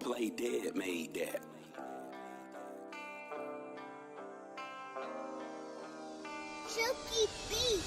Play Dead made that. Silky beat.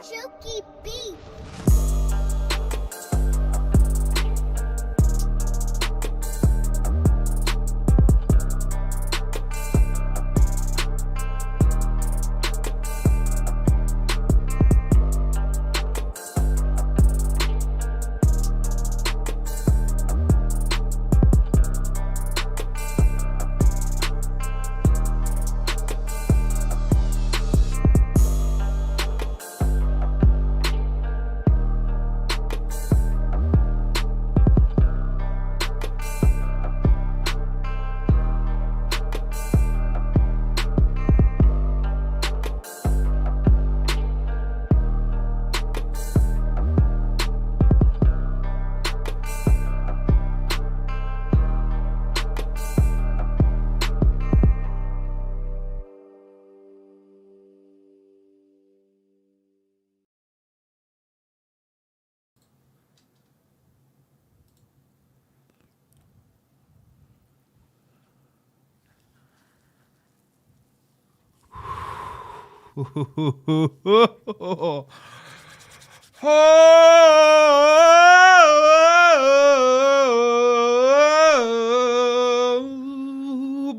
Silky beat.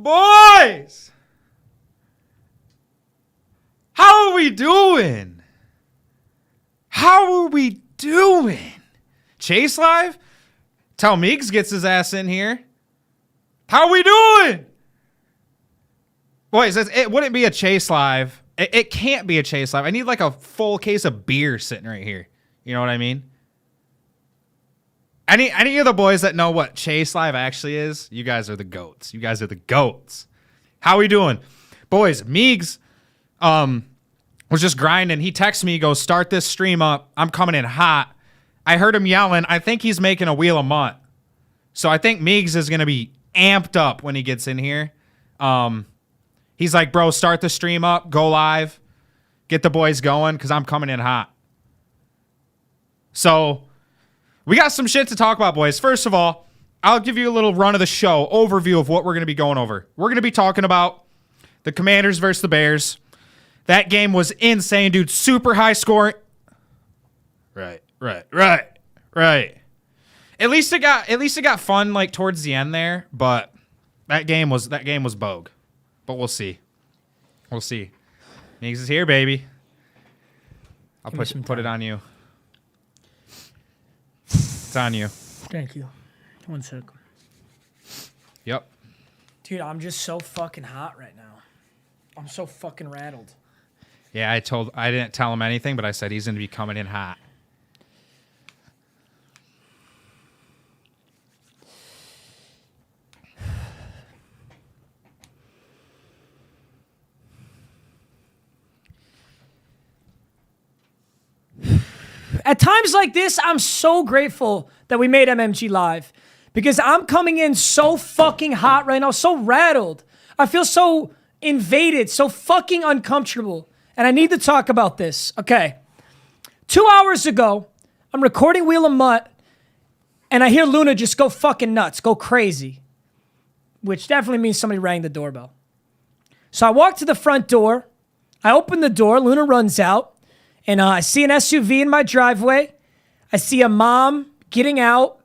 Boys, how are we doing? How are we doing? Chase live? Tell Meags gets his ass in here. How are we doing? Boys, it wouldn't be a Chase live. It can't be a Chase live. I need like a full case of beer sitting right here. You know what I mean? Any of the boys that know what Chase live actually is, you guys are the goats. You guys are the goats. How we doing? Boys, Meags was just grinding. He texted me, goes, start this stream up. I'm coming in hot. I heard him yelling. I think he's making a wheel of mutt. So I think Meags is going to be amped up when he gets in here. He's like, bro, start the stream up, go live, get the boys going, because I'm coming in hot. So we got some shit to talk about, boys. First of all, I'll give you a little run of the show, overview of what we're going to be going over. We're going to be talking about the Commanders versus the Bears. That game was insane, dude. Super high scoring. Right. At least it got fun like towards the end there, but that game was bogue. But we'll see. We'll see. Meags is here, baby. I'll Give me some put it time. on you. It's on you. Thank you. 1 sec. Yep. Dude, I'm just so fucking hot right now. I'm so fucking rattled. Yeah, I didn't tell him anything, but I said he's going to be coming in hot. At times like this, I'm so grateful that we made MMG live because I'm coming in so fucking hot right now, so rattled. I feel so invaded, so fucking uncomfortable. And I need to talk about this. Okay. 2 hours ago, I'm recording Wheel of Mutt, and I hear Luna just go fucking nuts, go crazy, which definitely means somebody rang the doorbell. So I walk to the front door. I open the door. Luna runs out. And I see an SUV in my driveway. I see a mom getting out.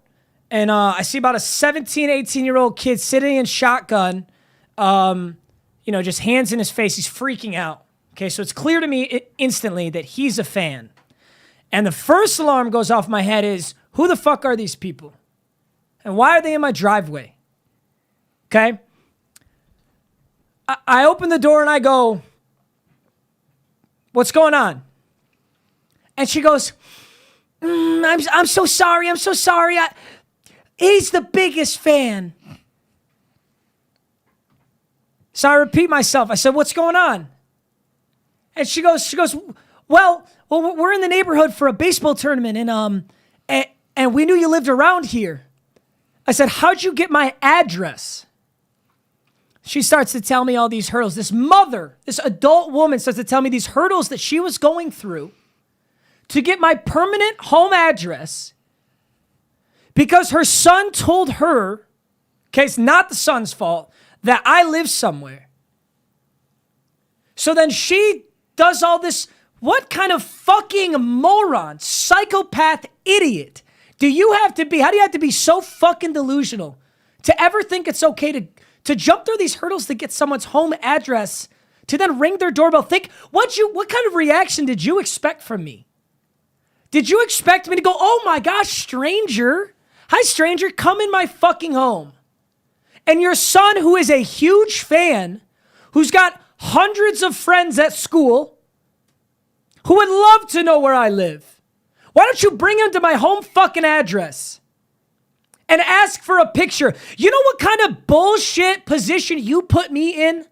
And I see about a 17, 18-year-old kid sitting in shotgun, just hands in his face. He's freaking out. Okay, so it's clear to me instantly that he's a fan. And the first alarm goes off my head is, who the fuck are these people? And why are they in my driveway? Okay? I open the door and I go, what's going on? And she goes, I'm so sorry. I'm so sorry. He's the biggest fan. So I repeat myself. I said, what's going on? And she goes, well, we're in the neighborhood for a baseball tournament, and we knew you lived around here. I said, how'd you get my address? She starts to tell me all these hurdles. This adult woman starts to tell me these hurdles that she was going through to get my permanent home address because her son told her, okay, it's not the son's fault, that I live somewhere. So then she does all this. What kind of fucking moron, psychopath, idiot do you have to be? How do you have to be so fucking delusional to ever think it's okay to jump through these hurdles to get someone's home address, to then ring their doorbell? Think, what kind of reaction did you expect from me? Did you expect me to go, oh my gosh, stranger? Hi, stranger, come in my fucking home. And your son, who is a huge fan, who's got hundreds of friends at school, who would love to know where I live. Why don't you bring him to my home fucking address and ask for a picture? You know what kind of bullshit position you put me in?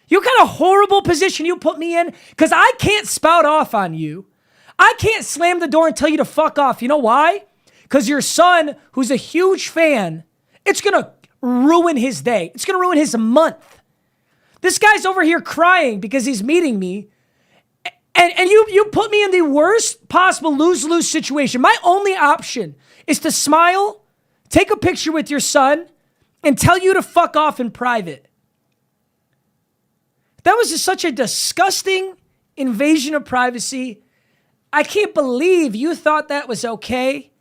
You kind of horrible position you put me in? Because I can't spout off on you. I can't slam the door and tell you to fuck off. You know why? Because your son, who's a huge fan, it's going to ruin his day. It's going to ruin his month. This guy's over here crying because he's meeting me. And you put me in the worst possible lose-lose situation. My only option is to smile, take a picture with your son, and tell you to fuck off in private. That was just such a disgusting invasion of privacy. I can't believe you thought that was okay.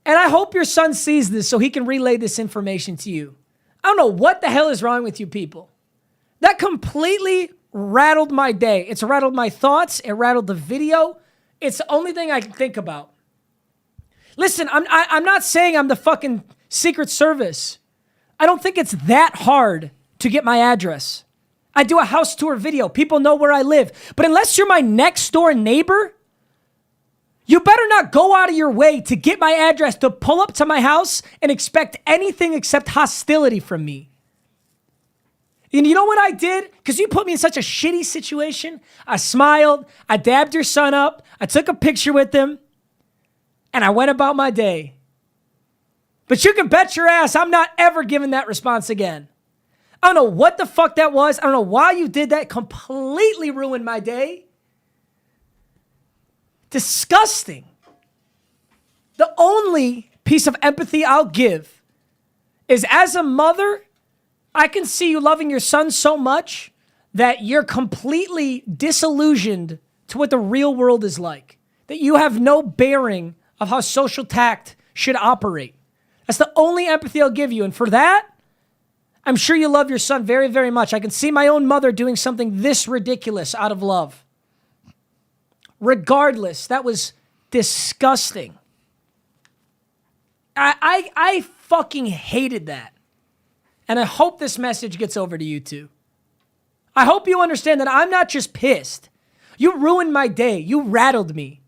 And I hope your son sees this so he can relay this information to you. I don't know what the hell is wrong with you people. That completely rattled my day. It's rattled my thoughts. It rattled the video. It's the only thing I can think about. Listen, I'm not saying I'm the fucking Secret Service. I don't think it's that hard to get my address. I do a house tour video. People know where I live. But unless you're my next door neighbor, you better not go out of your way to get my address, to pull up to my house and expect anything except hostility from me. And you know what I did? Because you put me in such a shitty situation. I smiled. I dabbed your son up. I took a picture with him. And I went about my day. But you can bet your ass I'm not ever giving that response again. I don't know what the fuck that was. I don't know why you did that. Completely ruined my day. Disgusting. The only piece of empathy I'll give is, as a mother, I can see you loving your son so much that you're completely disillusioned to what the real world is like. That you have no bearing of how social tact should operate. That's the only empathy I'll give you. And for that, I'm sure you love your son very, very much. I can see my own mother doing something this ridiculous out of love. Regardless, that was disgusting. I fucking hated that. And I hope this message gets over to you too. I hope you understand that I'm not just pissed. You ruined my day. You rattled me.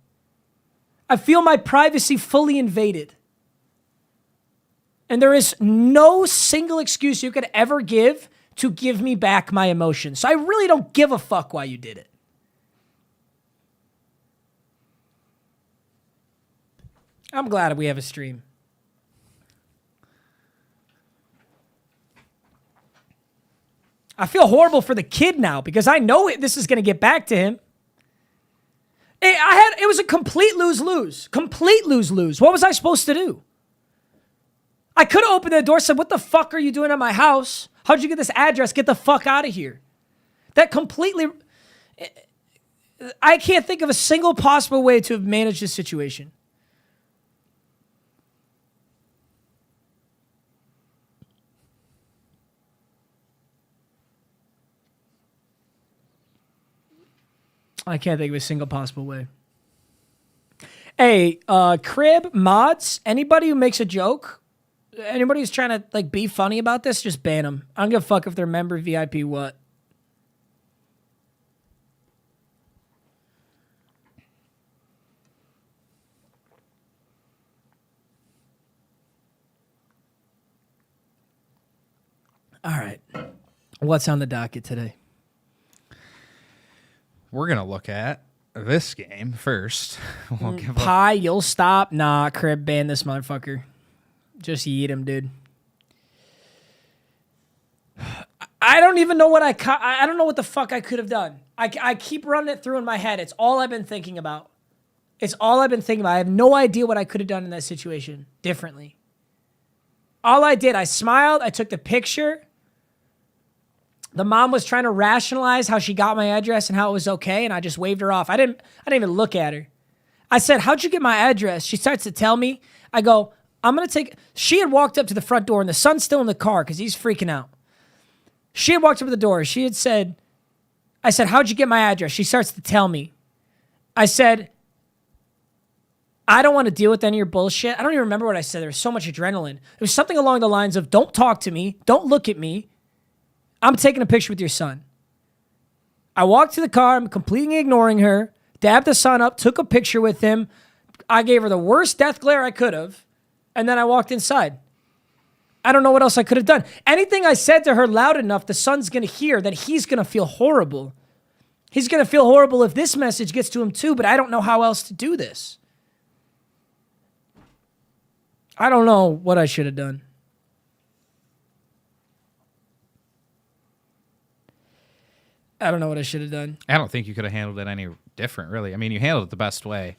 I feel my privacy fully invaded. And there is no single excuse you could ever give to give me back my emotions. So I really don't give a fuck why you did it. I'm glad we have a stream. I feel horrible for the kid now because I know this is going to get back to him. It was a complete lose-lose. Complete lose-lose. What was I supposed to do? I could have opened the door and said, what the fuck are you doing at my house? How'd you get this address? Get the fuck out of here. That completely... I can't think of a single possible way to have managed this situation. I can't think of a single possible way. Hey, Crib, mods, anybody who makes a joke, anybody who's trying to like be funny about this, just ban them. I don't give a fuck if they're member, VIP, what. All right. What's on the docket today? We're going to look at this game first. We'll give Pie, you'll stop. Nah, Crib, ban this motherfucker. Just yeet him, dude. I don't even know what I don't know what the fuck I could have done. I keep running it through in my head. It's all I've been thinking about. It's all I've been thinking about. I have no idea what I could have done in that situation differently. All I did, I smiled, I took the picture. The mom was trying to rationalize how she got my address and how it was okay, and I just waved her off. I didn't even look at her. I said, how'd you get my address? She starts to tell me. I go, I'm going to take... She had walked up to the front door, and the son's still in the car because he's freaking out. She had walked up to the door. She had said... I said, how'd you get my address? She starts to tell me. I said, I don't want to deal with any of your bullshit. I don't even remember what I said. There was so much adrenaline. It was something along the lines of, don't talk to me. Don't look at me. I'm taking a picture with your son. I walked to the car. I'm completely ignoring her. Dabbed the son up. Took a picture with him. I gave her the worst death glare I could have. And then I walked inside. I don't know what else I could have done. Anything I said to her loud enough, the son's going to hear that he's going to feel horrible. He's going to feel horrible if this message gets to him too, but I don't know how else to do this. I don't know what I should have done. I don't know what I should have done. I don't think you could have handled it any different, really. I mean, you handled it the best way.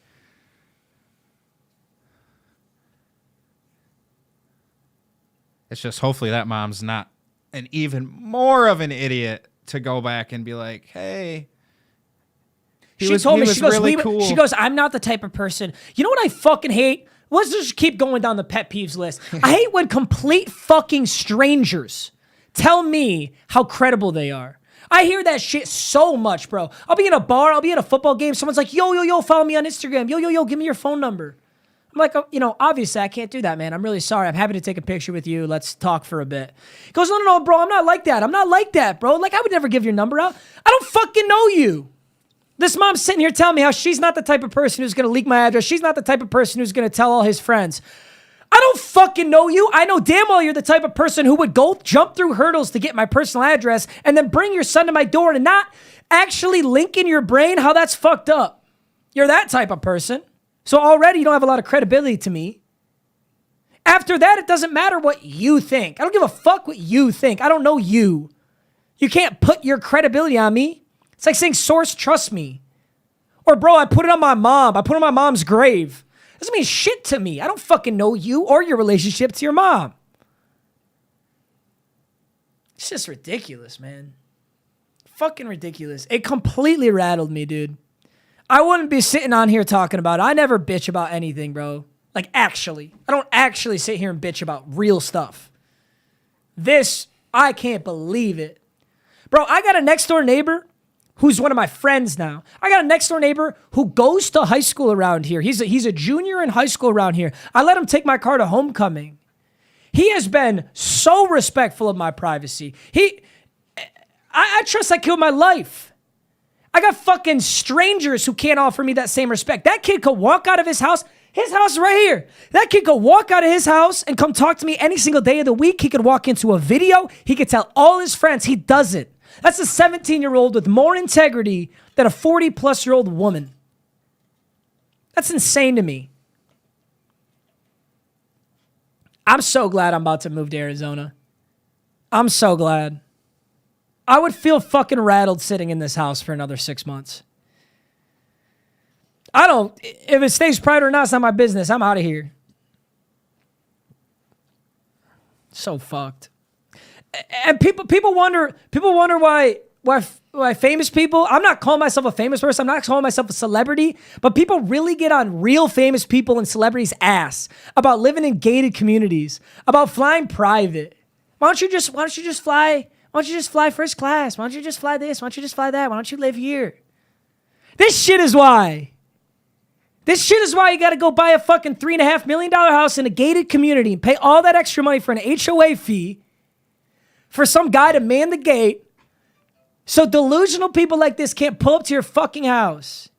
It's just hopefully that mom's not an even more of an idiot to go back and be like, hey. She told me, she goes, really cool. She goes, I'm not the type of person. You know what I fucking hate? Let's just keep going down the pet peeves list. I hate when complete fucking strangers tell me how credible they are. I hear that shit so much, bro. I'll be in a bar, I'll be at a football game. Someone's like, yo, follow me on Instagram. Yo, give me your phone number. I'm like, obviously I can't do that, man. I'm really sorry. I'm happy to take a picture with you. Let's talk for a bit. He goes, no, bro. I'm not like that. I'm not like that, bro. Like, I would never give your number out. I don't fucking know you. This mom's sitting here telling me how she's not the type of person who's going to leak my address. She's not the type of person who's going to tell all his friends. I don't fucking know you. I know damn well you're the type of person who would go jump through hurdles to get my personal address and then bring your son to my door and not actually link in your brain how that's fucked up. You're that type of person. So already you don't have a lot of credibility to me. After that, it doesn't matter what you think. I don't give a fuck what you think. I don't know you. You can't put your credibility on me. It's like saying, source, trust me. Or, bro, I put it on my mom. I put it on my mom's grave. Doesn't mean shit to me. I don't fucking know you or your relationship to your mom. It's just ridiculous, man. Fucking ridiculous. It completely rattled me, dude. I wouldn't be sitting on here talking about it. I never bitch about anything, bro. Like, actually. I don't actually sit here and bitch about real stuff. This I can't believe it. Bro, I got a next door neighbor who's one of my friends now. I got a next door neighbor who goes to high school around here. He's a junior in high school around here. I let him take my car to homecoming. He has been so respectful of my privacy. I trust that kid with my life. I got fucking strangers who can't offer me that same respect. That kid could walk out of his house is right here. That kid could walk out of his house and come talk to me any single day of the week. He could walk into a video. He could tell all his friends. He doesn't. That's a 17-year-old with more integrity than a 40-plus-year-old woman. That's insane to me. I'm so glad I'm about to move to Arizona. I'm so glad. I would feel fucking rattled sitting in this house for another 6 months. If it stays private or not, it's not my business. I'm out of here. So fucked. And people wonder why famous people, I'm not calling myself a famous person, I'm not calling myself a celebrity, but people really get on real famous people and celebrities' ass about living in gated communities, about flying private. Why don't you just fly first class? Why don't you just fly this? Why don't you just fly that? Why don't you live here? This shit is why. This shit is why you got to go buy a fucking $3.5 million house in a gated community and pay all that extra money for an HOA fee for some guy to man the gate so delusional people like this can't pull up to your fucking house.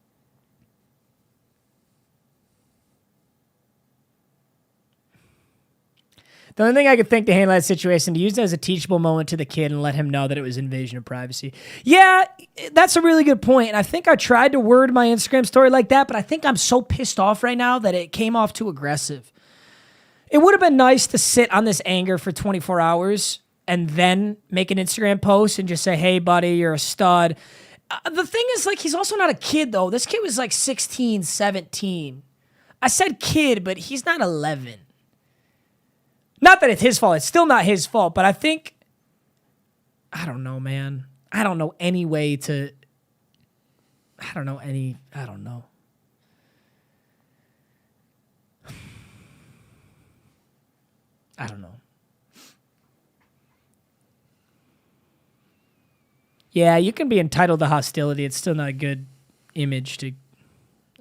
The only thing I could think to handle that situation, to use it as a teachable moment to the kid and let him know that it was invasion of privacy. Yeah, that's a really good point. And I think I tried to word my Instagram story like that, but I think I'm so pissed off right now that it came off too aggressive. It would have been nice to sit on this anger for 24 hours and then make an Instagram post and just say, hey, buddy, you're a stud. The thing is, like, he's also not a kid, though. This kid was like 16, 17. I said kid, but he's not 11. Not that it's his fault. It's still not his fault, but I think, I don't know, man. I don't know any way to, I don't know. I don't know. Yeah, you can be entitled to hostility. It's still not a good image to,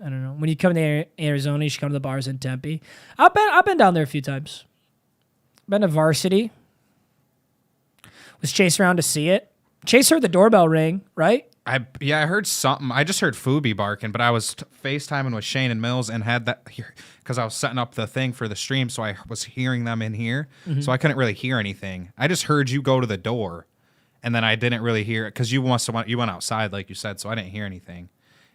I don't know. When you come to Arizona, you should come to the bars in Tempe. I've been down there a few times. Been to Varsity. Was chased around to see it. Chase heard the doorbell ring, right? I heard something. I just heard Fubi barking, but I was FaceTiming with Shane and Mills and had that here because I was setting up the thing for the stream, so I was hearing them in here, so I couldn't really hear anything. I just heard you go to the door, and then I didn't really hear it because you went outside, like you said, so I didn't hear anything.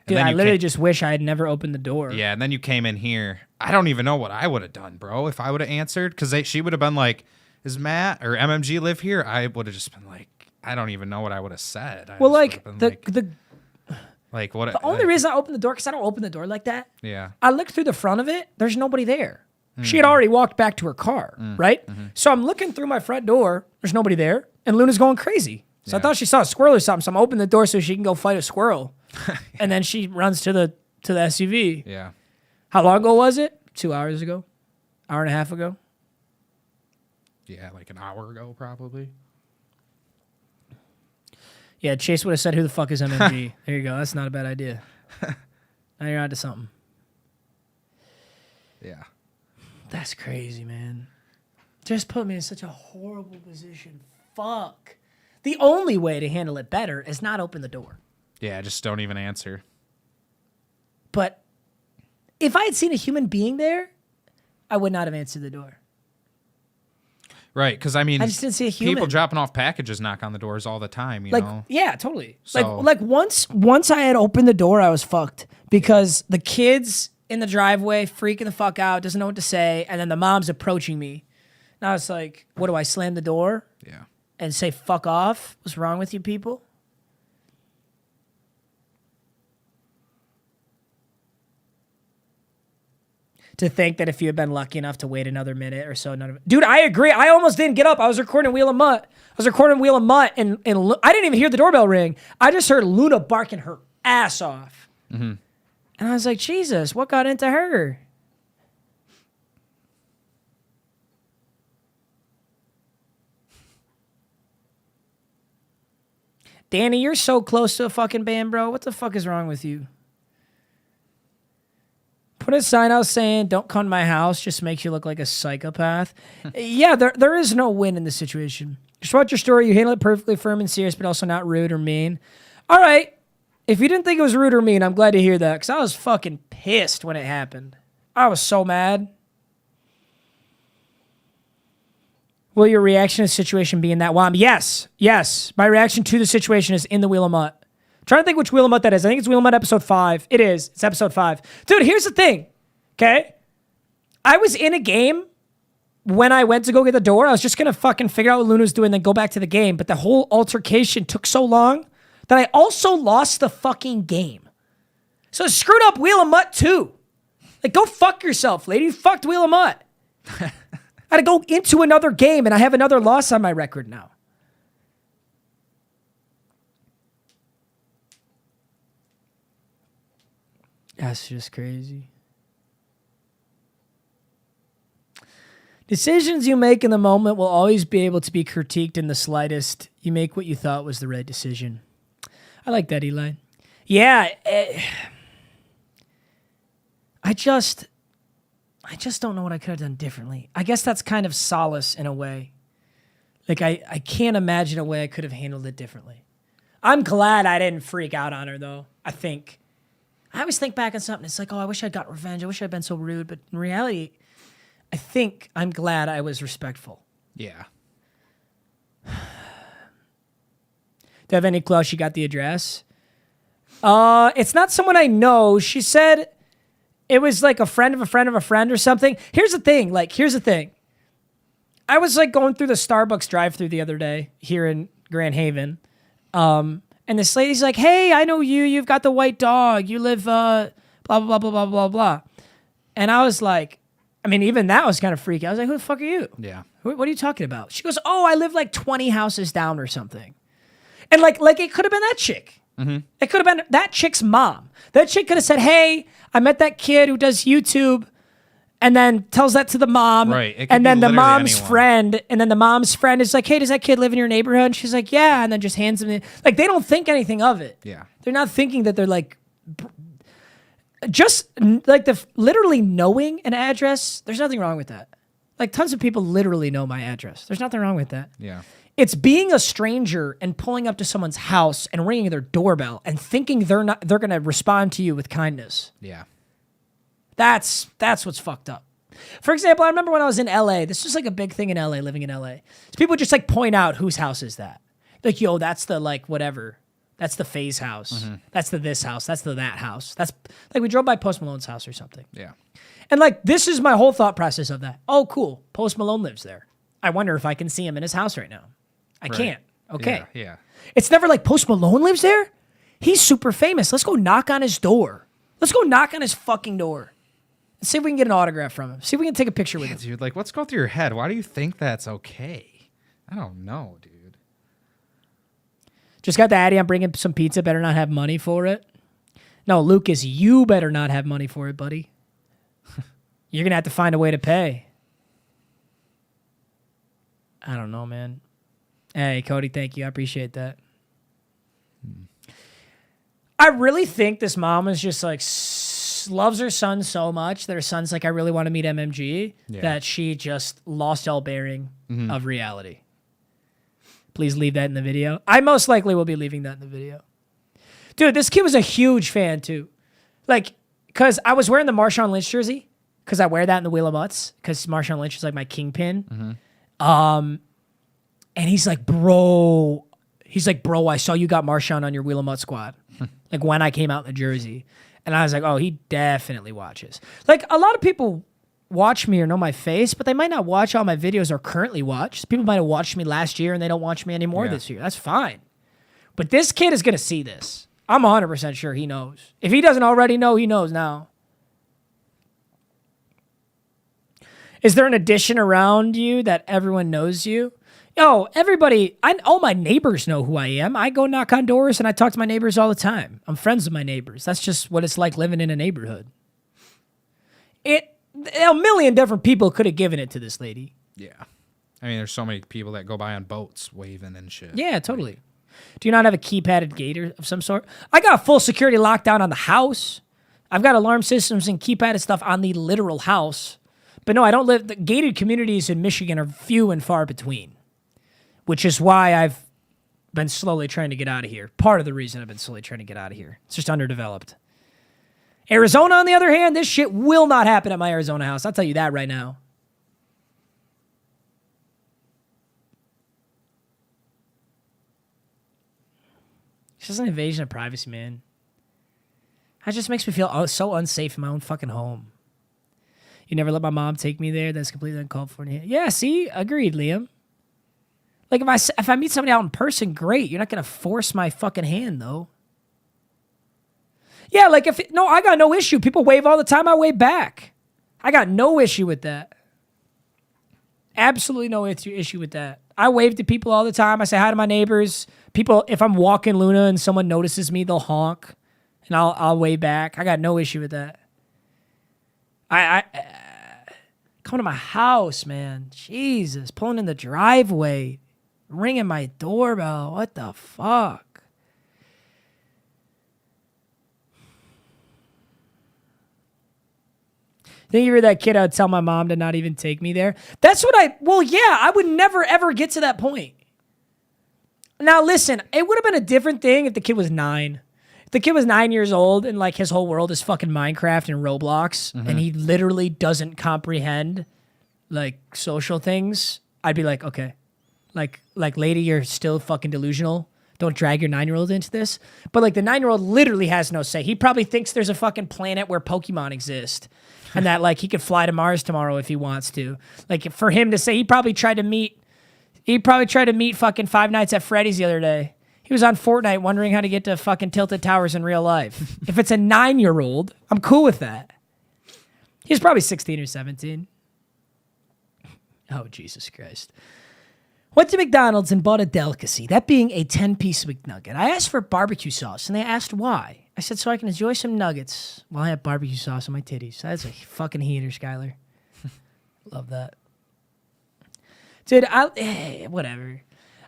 Dude, I literally just wish I had never opened the door. Yeah, and then you came in here. I don't even know what I would have done, bro, if I would have answered. Because she would have been like, is Matt or MMG live here? I would have just been like, I don't even know what I would have said. Well, like, the only reason I opened the door, because I don't open the door like that. Yeah. I looked through the front of it. There's nobody there. She had already walked back to her car, right? So I'm looking through my front door. There's nobody there. And Luna's going crazy. So I thought she saw a squirrel or something. So I'm opening the door so she can go fight a squirrel. And then she runs to the SUV. Yeah. How long ago was it? 2 hours ago? Hour and a half ago? Yeah, like an hour ago, probably. Yeah, Chase would have said, who the fuck is MMG? There you go. That's not a bad idea. Now you're onto something. Yeah. That's crazy, man. Just put me in such a horrible position. Fuck. The only way to handle it better is not open the door. Yeah, just don't even answer. But if I had seen a human being there, I would not have answered the door. Right, because I mean, I just didn't see a human. People dropping off packages knock on the doors all the time, you know? Yeah, totally. So- Like once I had opened the door, I was fucked because the kids in the driveway freaking the fuck out, doesn't know what to say, and then the mom's approaching me. And I was like, what do I slam the door? Yeah. And say fuck off? What's wrong with you people? To think that if you had been lucky enough to wait another minute or so, dude, I agree. I almost didn't get up. I was recording Wheel of Mutt. and I didn't even hear the doorbell ring. I just heard Luna barking her ass off. Mm-hmm. And I was like, Jesus, what got into her? Danny, you're so close to a fucking band, bro. What the fuck is wrong with you? Put a sign out saying, don't come to my house, just makes you look like a psychopath. Yeah, there is no win in this situation. Just watch your story. You handle it perfectly firm and serious, but also not rude or mean. All right. If you didn't think it was rude or mean, I'm glad to hear that because I was fucking pissed when it happened. I was so mad. Will your reaction to the situation be in that WOM? Yes. Yes. My reaction to the situation is in the Wheel of Mutt. I'm trying to think which Wheel of Mutt that is. I think it's Wheel of Mutt episode 5. It is. It's episode 5. Dude, here's the thing. Okay? I was in a game when I went to go get the door. I was just going to fucking figure out what Luna's doing and then go back to the game. But the whole altercation took so long that I also lost the fucking game. So I screwed up Wheel of Mutt too. Like, go fuck yourself, lady. You fucked Wheel of Mutt. I had to go into another game and I have another loss on my record now. That's just crazy. Decisions you make in the moment will always be able to be critiqued in the slightest. You make what you thought was the right decision. I like that, Eli. Yeah. I just don't know what I could have done differently. I guess that's kind of solace in a way. Like, I can't imagine a way I could have handled it differently. I'm glad I didn't freak out on her, though, I think. I always think back on something. It's like, oh, I wish I'd got revenge. I wish I'd been so rude. But in reality, I think I'm glad I was respectful. Yeah. Do you have any clue how she got the address? It's not someone I know. She said it was like a friend of a friend of a friend or something. Here's the thing. I was like going through the Starbucks drive-thru the other day here in Grand Haven. And this lady's like, hey, I know you. You've got the white dog. You live blah, blah, blah, blah, blah, blah, blah. And I was like, I mean, even that was kind of freaky. I was like, who the fuck are you? Yeah. What are you talking about? She goes, oh, I live like 20 houses down or something. And like it could have been that chick. Mm-hmm. It could have been that chick's mom. That chick could have said, hey, I met that kid who does YouTube. And then tells that to the mom. Right. And then the mom's friend. And then the mom's friend is like, hey, does that kid live in your neighborhood? And she's like, yeah. And then just hands him the, like, they don't think anything of it. Yeah. They're not thinking that they're like, just like the literally knowing an address. There's nothing wrong with that. Like, tons of people literally know my address. There's nothing wrong with that. Yeah. It's being a stranger and pulling up to someone's house and ringing their doorbell and thinking they're going to respond to you with kindness. Yeah. That's what's fucked up. For example, I remember when I was in LA, this was like a big thing in LA, living in LA. So people just like point out whose house is that. Like, yo, that's the like whatever. That's the Faze house. Mm-hmm. That's the this house. That's the that house. That's like we drove by Post Malone's house or something. Yeah. And like this is my whole thought process of that. Oh, cool. Post Malone lives there. I wonder if I can see him in his house right now. I can't. Okay. Yeah. It's never like Post Malone lives there. He's super famous. Let's go knock on his door. Let's go knock on his fucking door. See if we can get an autograph from him. See if we can take a picture with him. Dude, like, what's going through your head? Why do you think that's okay? I don't know, dude. Just got the Addy. I'm bringing some pizza. Better not have money for it. No, Lucas, you better not have money for it, buddy. You're going to have to find a way to pay. I don't know, man. Hey, Cody, thank you. I appreciate that. I really think this mom is just like loves her son so much that her son's like, I really want to meet MMG, that she just lost all bearing of reality. Please leave that in the video. I most likely will be leaving that in the video. Dude, this kid was a huge fan too. Like, because I was wearing the Marshawn Lynch jersey, because I wear that in the Wheel of Mutts, because Marshawn Lynch is like my kingpin. And he's like, bro, I saw you got Marshawn on your Wheel of Mutt squad. Like when I came out in the jersey. And I was like, oh, he definitely watches. Like, a lot of people watch me or know my face, but they might not watch all my videos or currently watch. People might have watched me last year and they don't watch me anymore this year. That's fine. But this kid is going to see this. I'm 100% sure he knows. If he doesn't already know, he knows now. Is there an addition around you that everyone knows you? Yo, everybody, all my neighbors know who I am. I go knock on doors and I talk to my neighbors all the time. I'm friends with my neighbors. That's just what it's like living in a neighborhood. A million different people could have given it to this lady. Yeah. I mean, there's so many people that go by on boats waving and shit. Yeah, totally. Do you not have a keypadded gate of some sort? I got full security lockdown on the house. I've got alarm systems and keypadded stuff on the literal house. But no, I don't live... The gated communities in Michigan are few and far between, which is why I've been slowly trying to get out of here. Part of the reason I've been slowly trying to get out of here. It's just underdeveloped. Arizona, on the other hand, this shit will not happen at my Arizona house. I'll tell you that right now. It's just an invasion of privacy, man. That just makes me feel so unsafe in my own fucking home. You never let my mom take me there. That's completely uncalled for. Yeah, see? Agreed, Liam. Like, if I meet somebody out in person, great. You're not going to force my fucking hand, though. Yeah, like, I got no issue. People wave all the time. I wave back. I got no issue with that. Absolutely no issue with that. I wave to people all the time. I say hi to my neighbors. People, if I'm walking Luna and someone notices me, they'll honk, and I'll wave back. I got no issue with that. Come to my house, man. Jesus, pulling in the driveway, ringing my doorbell. What the fuck? Think you were that kid I'd tell my mom to not even take me there? That's what I would never ever get to that point. Now listen, it would have been a different thing if the kid was 9. If the kid was 9 years old and like his whole world is fucking Minecraft and Roblox and he literally doesn't comprehend like social things, I'd be like, okay. Like lady, you're still fucking delusional. Don't drag your 9-year-old into this. But like the 9-year-old literally has no say. He probably thinks there's a fucking planet where Pokemon exist. And that like he could fly to Mars tomorrow if he wants to. Like for him to say he probably tried to meet fucking Five Nights at Freddy's the other day. He was on Fortnite wondering how to get to fucking Tilted Towers in real life. If it's a 9-year-old, I'm cool with that. He's probably 16 or 17. Oh, Jesus Christ. Went to McDonald's and bought a delicacy, that being a 10-piece McNugget. I asked for barbecue sauce, and they asked why. I said, so I can enjoy some nuggets while I have barbecue sauce on my titties. That's a fucking heater, Skyler. Love that. Dude, whatever.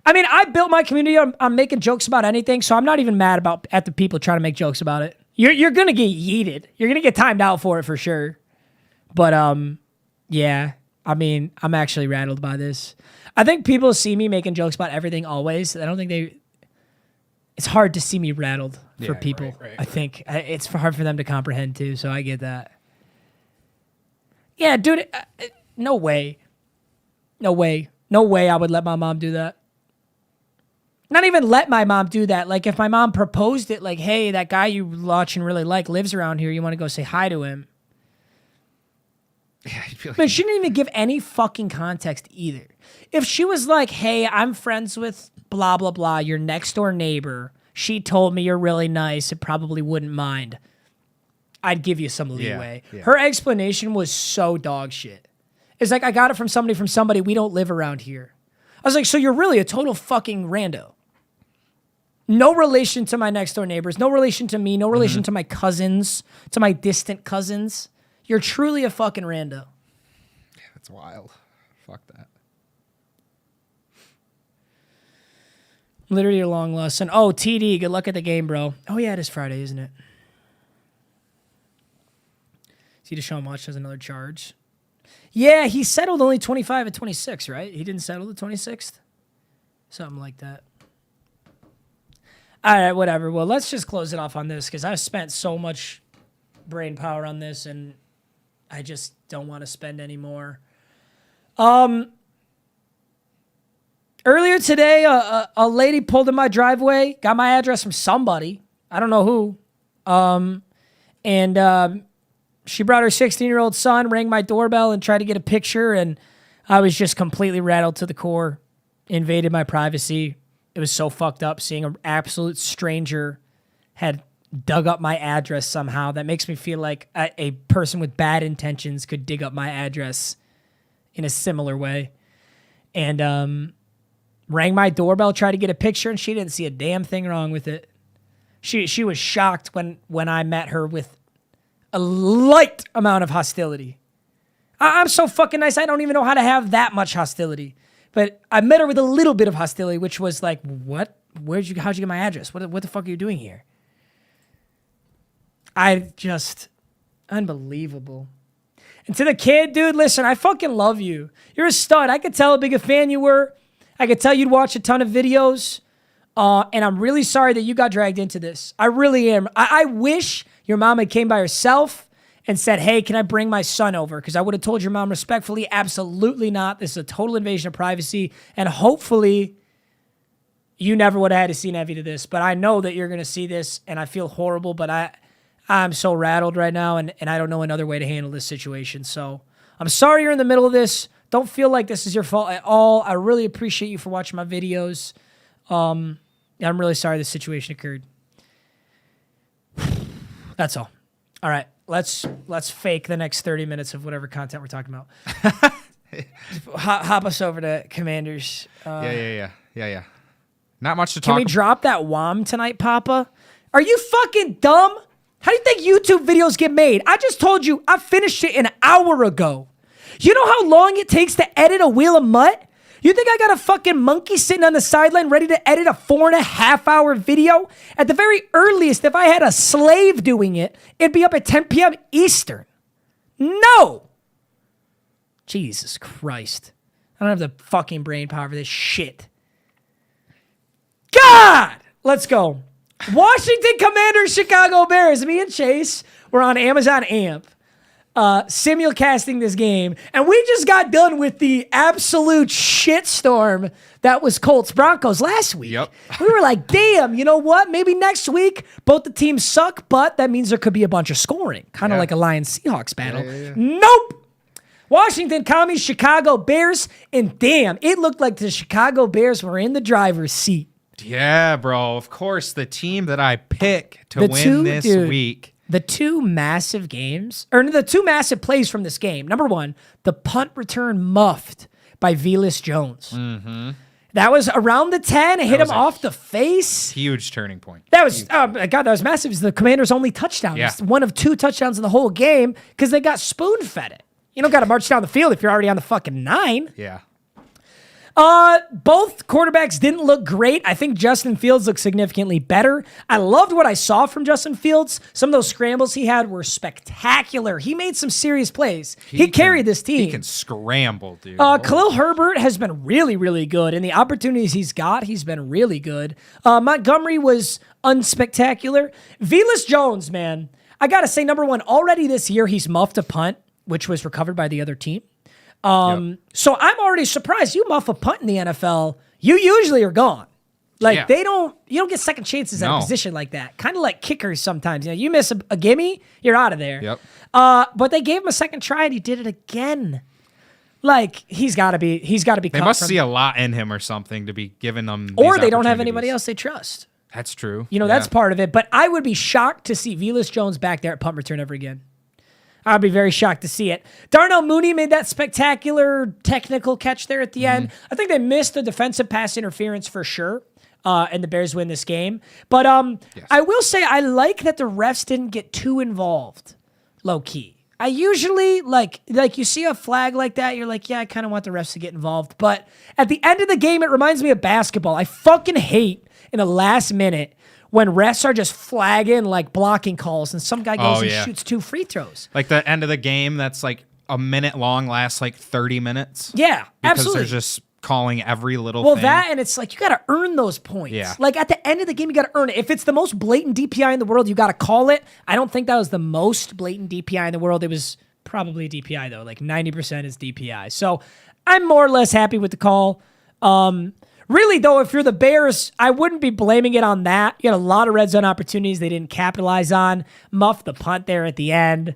I mean, I built my community on making jokes about anything, so I'm not even mad at the people trying to make jokes about it. You're going to get yeeted. You're going to get timed out for it for sure. But, yeah, I mean, I'm actually rattled by this. I think people see me making jokes about everything always. I don't think it's hard to see me rattled for people. Right. I think it's hard for them to comprehend too, so I get that. Yeah, dude, no way. No way I would let my mom do that. Not even let my mom do that. Like if my mom proposed it, like, hey, that guy you watch and really like lives around here. You want to go say hi to him. Yeah, I feel like But she didn't even give any fucking context either. If she was like, hey, I'm friends with blah, blah, blah, your next door neighbor. She told me you're really nice. It probably wouldn't mind. I'd give you some leeway. Yeah. Her explanation was so dog shit. It's like, I got it from somebody. We don't live around here. I was like, so you're really a total fucking rando. No relation to my next door neighbors. No relation to me. No relation to my cousins, to my distant cousins. You're truly a fucking rando. Yeah, that's wild. Fuck that. Literally a long lesson. Oh, TD, good luck at the game, bro. Oh, yeah, it is Friday, isn't it? See, Deshaun Watch has another charge. Yeah, he settled only 25 at 26, right? He didn't settle the 26th? Something like that. All right, whatever. Well, let's just close it off on this because I've spent so much brain power on this and I just don't want to spend any more. Earlier today, a lady pulled in my driveway, got my address from somebody. I don't know who. And she brought her 16-year-old son, rang my doorbell, and tried to get a picture, and I was just completely rattled to the core, invaded my privacy. It was so fucked up seeing an absolute stranger had dug up my address somehow. That makes me feel like a person with bad intentions could dig up my address in a similar way. And rang my doorbell, tried to get a picture, and she didn't see a damn thing wrong with it. She was shocked when I met her with a light amount of hostility. I'm so fucking nice, I don't even know how to have that much hostility. But I met her with a little bit of hostility, which was like, what? how'd you get my address? What the fuck are you doing here? Unbelievable. And to the kid, dude, listen, I fucking love you. You're a stud. I could tell how big a fan you were. I could tell you'd watch a ton of videos. And I'm really sorry that you got dragged into this. I really am. I wish your mom had came by herself and said, hey, can I bring my son over? Because I would have told your mom respectfully, absolutely not. This is a total invasion of privacy. And hopefully you never would have had to see Evie to this. But I know that you're going to see this, and I feel horrible, but I'm so rattled right now, and I don't know another way to handle this situation. So I'm sorry you're in the middle of this. Don't feel like this is your fault at all. I really appreciate you for watching my videos. I'm really sorry this situation occurred. That's all. All right, let's fake the next 30 minutes of whatever content we're talking about. Hop us over to Commanders. Yeah. Not much to talk Can we drop that WOM tonight, Papa? Are you fucking dumb? How do you think YouTube videos get made? I just told you I finished it an hour ago. You know how long it takes to edit a Wheel of Mutt? You think I got a fucking monkey sitting on the sideline ready to edit a 4.5-hour video? At the very earliest, if I had a slave doing it, it'd be up at 10 p.m. Eastern. No! Jesus Christ. I don't have the fucking brain power for this shit. God! Let's go. Washington Commanders, Chicago Bears. Me and Chase were on Amazon AMP simulcasting this game, and we just got done with the absolute shitstorm that was Colts Broncos last week. Yep. We were like, damn, you know what? Maybe next week both the teams suck, but that means there could be a bunch of scoring, kind of like a Lions-Seahawks battle. Nope. Washington Commies, Chicago Bears, and damn, it looked like the Chicago Bears were in the driver's seat. Yeah, bro. Of course, the team that I pick to win this week. The two massive plays from this game. Number one, the punt return muffed by Velus Jones. Mm-hmm. That was around the 10. It hit him off the face. Huge turning point. That was, oh my God, that was massive. It was the Commanders' only touchdown. Yeah. It's one of 2 touchdowns in the whole game because they got spoon-fed it. You don't got to march down the field if you're already on the fucking 9. Yeah. Both quarterbacks didn't look great. I think Justin Fields looked significantly better. I loved what I saw from Justin Fields. Some of those scrambles he had were spectacular. He made some serious plays. He carried this team. He can scramble, dude. Khalil Herbert has been really, really good. And the opportunities he's got, he's been really good. Montgomery was unspectacular. Velus Jones, man, I got to say, number one, already this year he's muffed a punt, which was recovered by the other team. So I'm already surprised. You muff a punt in the NFL, you usually are gone. Like you don't get second chances at a position like that. Kind of like kickers sometimes. You know, you miss a gimme, you're out of there. Yep. But they gave him a second try and he did it again. Like he's got to be. They must see a lot in him or something to be giving them. Or they don't have anybody else they trust. That's true. You know, that's part of it. But I would be shocked to see Velus Jones back there at punt return ever again. I'd be very shocked to see it. Darnell Mooney made that spectacular technical catch there at the end. I think they missed the defensive pass interference for sure, and the Bears win this game. But I will say I like that the refs didn't get too involved, low-key. I usually, like you see a flag like that, you're like, yeah, I kind of want the refs to get involved. But at the end of the game, it reminds me of basketball. I fucking hate in the last minute when refs are just flagging like blocking calls and some guy goes and shoots 2 free throws. Like the end of the game that's like a minute long lasts like 30 minutes. Yeah, because absolutely. They're just calling every little thing. Well, that and it's like you got to earn those points. Yeah. Like at the end of the game, you got to earn it. If it's the most blatant DPI in the world, you got to call it. I don't think that was the most blatant DPI in the world. It was probably DPI though. Like 90% is DPI. So I'm more or less happy with the call. Really, though, if you're the Bears, I wouldn't be blaming it on that. You had a lot of red zone opportunities they didn't capitalize on. Muff the punt there at the end.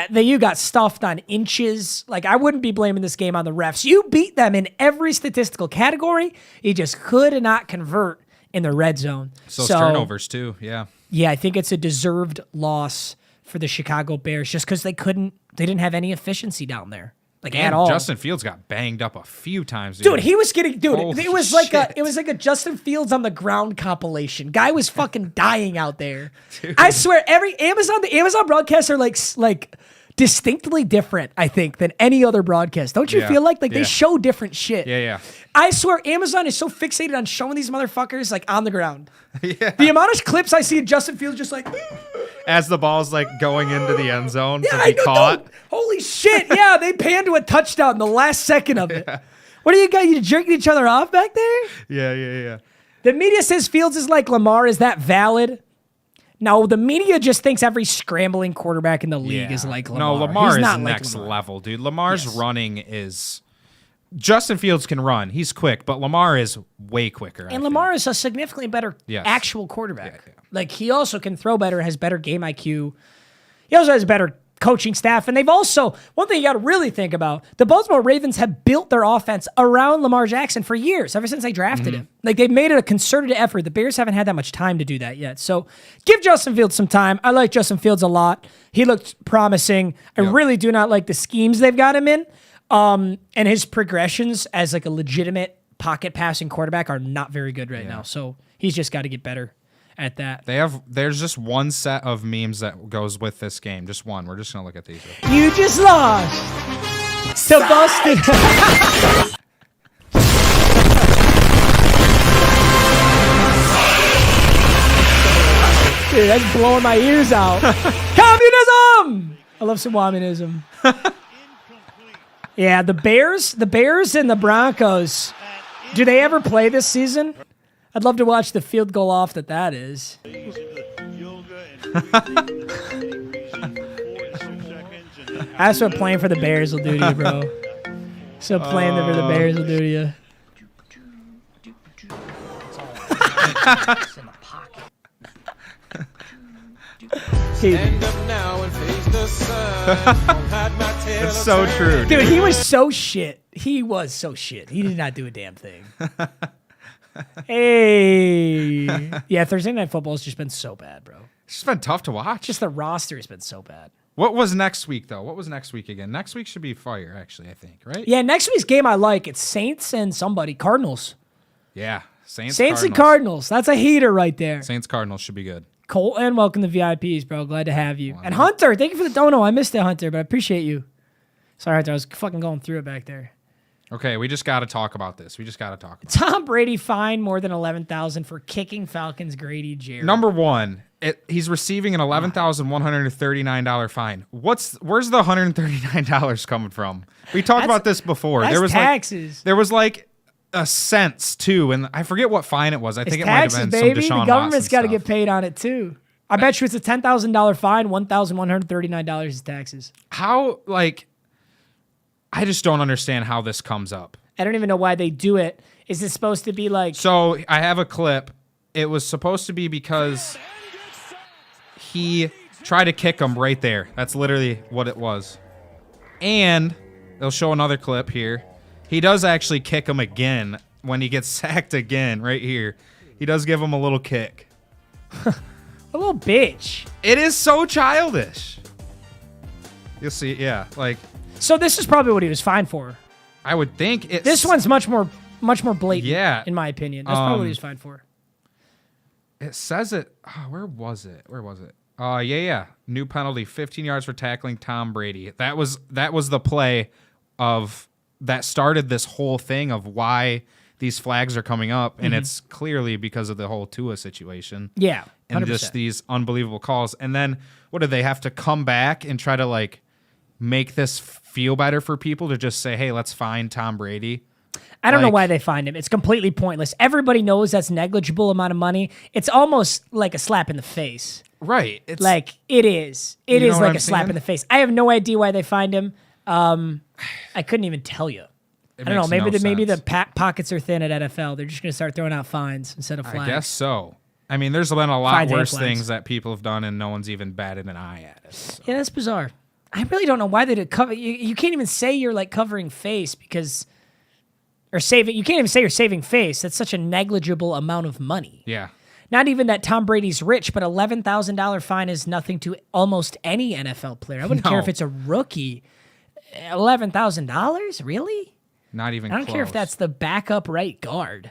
You got stuffed on inches. Like, I wouldn't be blaming this game on the refs. You beat them in every statistical category. You just could not convert in the red zone. So turnovers, too, yeah. Yeah, I think it's a deserved loss for the Chicago Bears just because they didn't have any efficiency down there. Like at all. Justin Fields got banged up a few times. Dude, he was getting it was like a Justin Fields on the ground compilation. Guy was fucking dying out there. Dude. I swear the Amazon broadcasts are like distinctly different, I think, than any other broadcast. Don't you feel like they show different shit? Yeah. I swear Amazon is so fixated on showing these motherfuckers like on the ground. The amount of clips I see of Justin Fields just like as the ball's like going into the end zone to I be know, caught. Holy shit. Yeah, they panned to a touchdown in the last second of it. What are you guys, you jerking each other off back there? Yeah. The media says Fields is like Lamar. Is that valid? No, the media just thinks every scrambling quarterback in the league is like Lamar. No, Lamar He's is not like next Lamar. level, dude. Lamar's running is... Justin Fields can run. He's quick, but Lamar is way quicker. And Lamar is a significantly better actual quarterback. Yeah. Like, he also can throw better, has better game IQ. He also has better coaching staff. And they've also, one thing you got to really think about, the Baltimore Ravens have built their offense around Lamar Jackson for years, ever since they drafted him. Like, they've made it a concerted effort. The Bears haven't had that much time to do that yet. So give Justin Fields some time. I like Justin Fields a lot. He looked promising. I really do not like the schemes they've got him in. And his progressions as like a legitimate pocket passing quarterback are not very good right now. So he's just got to get better at that. There's just one set of memes that goes with this game. Just one. We're just gonna look at these. You just lost to Boston. Dude, that's blowing my ears out. Communism! I love some communism. Yeah, the Bears and the Broncos. Do they ever play this season? I'd love to watch the field goal off that is. That's what playing for the Bears will do to you, bro. That's what playing for the Bears will do to you. Stand up now and face the sun. It's so true, Dude, he was so shit. He was so shit. He did not do a damn thing. Hey. Yeah, Thursday Night Football has just been so bad, bro. It's just been tough to watch. Just the roster has been so bad. What was next week, though? What was next week again? Next week should be fire, actually, I think, right? Yeah, next week's game I like. It's Saints and somebody. Cardinals. Yeah. Saints and Cardinals. That's a heater right there. Saints Cardinals should be good. Colton, welcome to VIPs, bro. Glad to have you. And Hunter, thank you for the dono. I missed it, Hunter, but I appreciate you. Sorry, Hunter. I was fucking going through it back there. Okay, we just got to talk about this. Tom Brady fined more than $11,000 for kicking Falcons Grady Jarrett. Number one, he's receiving an $11,139 fine. Where's the $139 coming from? We talked about this before. That's there was taxes. There was like a cents too, and I forget what fine it was. I think it might have been baby. some Deshaun The government's got to Watson get paid on it too. I bet you it's a $10,000 fine. $1,139 is taxes. How I just don't understand how this comes up. I don't even know why they do it. Is it supposed to be like... So I have a clip. It was supposed to be because he tried to kick him right there. That's literally what it was. And they'll show another clip here. He does actually kick him again when he gets sacked again right here. He does give him a little kick. A little bitch. It is so childish. You'll see, yeah. So this is probably what he was fined for. I would think it's... This one's much more blatant, yeah, in my opinion. That's probably what he was fined for. It says it... Oh, where was it? Yeah. New penalty, 15 yards for tackling Tom Brady. That was the play that started this whole thing of why these flags are coming up, and it's clearly because of the whole Tua situation. Yeah, 100%. And just these unbelievable calls. And then, what do they have to come back and try to, make this feel better for people to just say, hey, let's fine Tom Brady? I don't know why they fined him. It's completely pointless. Everybody knows that's negligible amount of money. It's almost like a slap in the face. Right. It's it is. It is like a slap in the face. I have no idea why they fined him. I couldn't even tell you. I don't know. Maybe the pockets are thin at NFL. They're just going to start throwing out fines instead of flags. I guess so. I mean, there's been a lot Fines and worse flags. things that people have done, and no one's even batted an eye at it. So. Yeah, that's bizarre. I really don't know why they did cover. You can't even say you're covering face because, or saving. You can't even say you're saving face. That's such a negligible amount of money. Yeah. Not even that Tom Brady's rich, but $11,000 fine is nothing to almost any NFL player. I wouldn't care if it's a rookie. $11,000, really? Not even. I don't close. care if that's the backup right guard.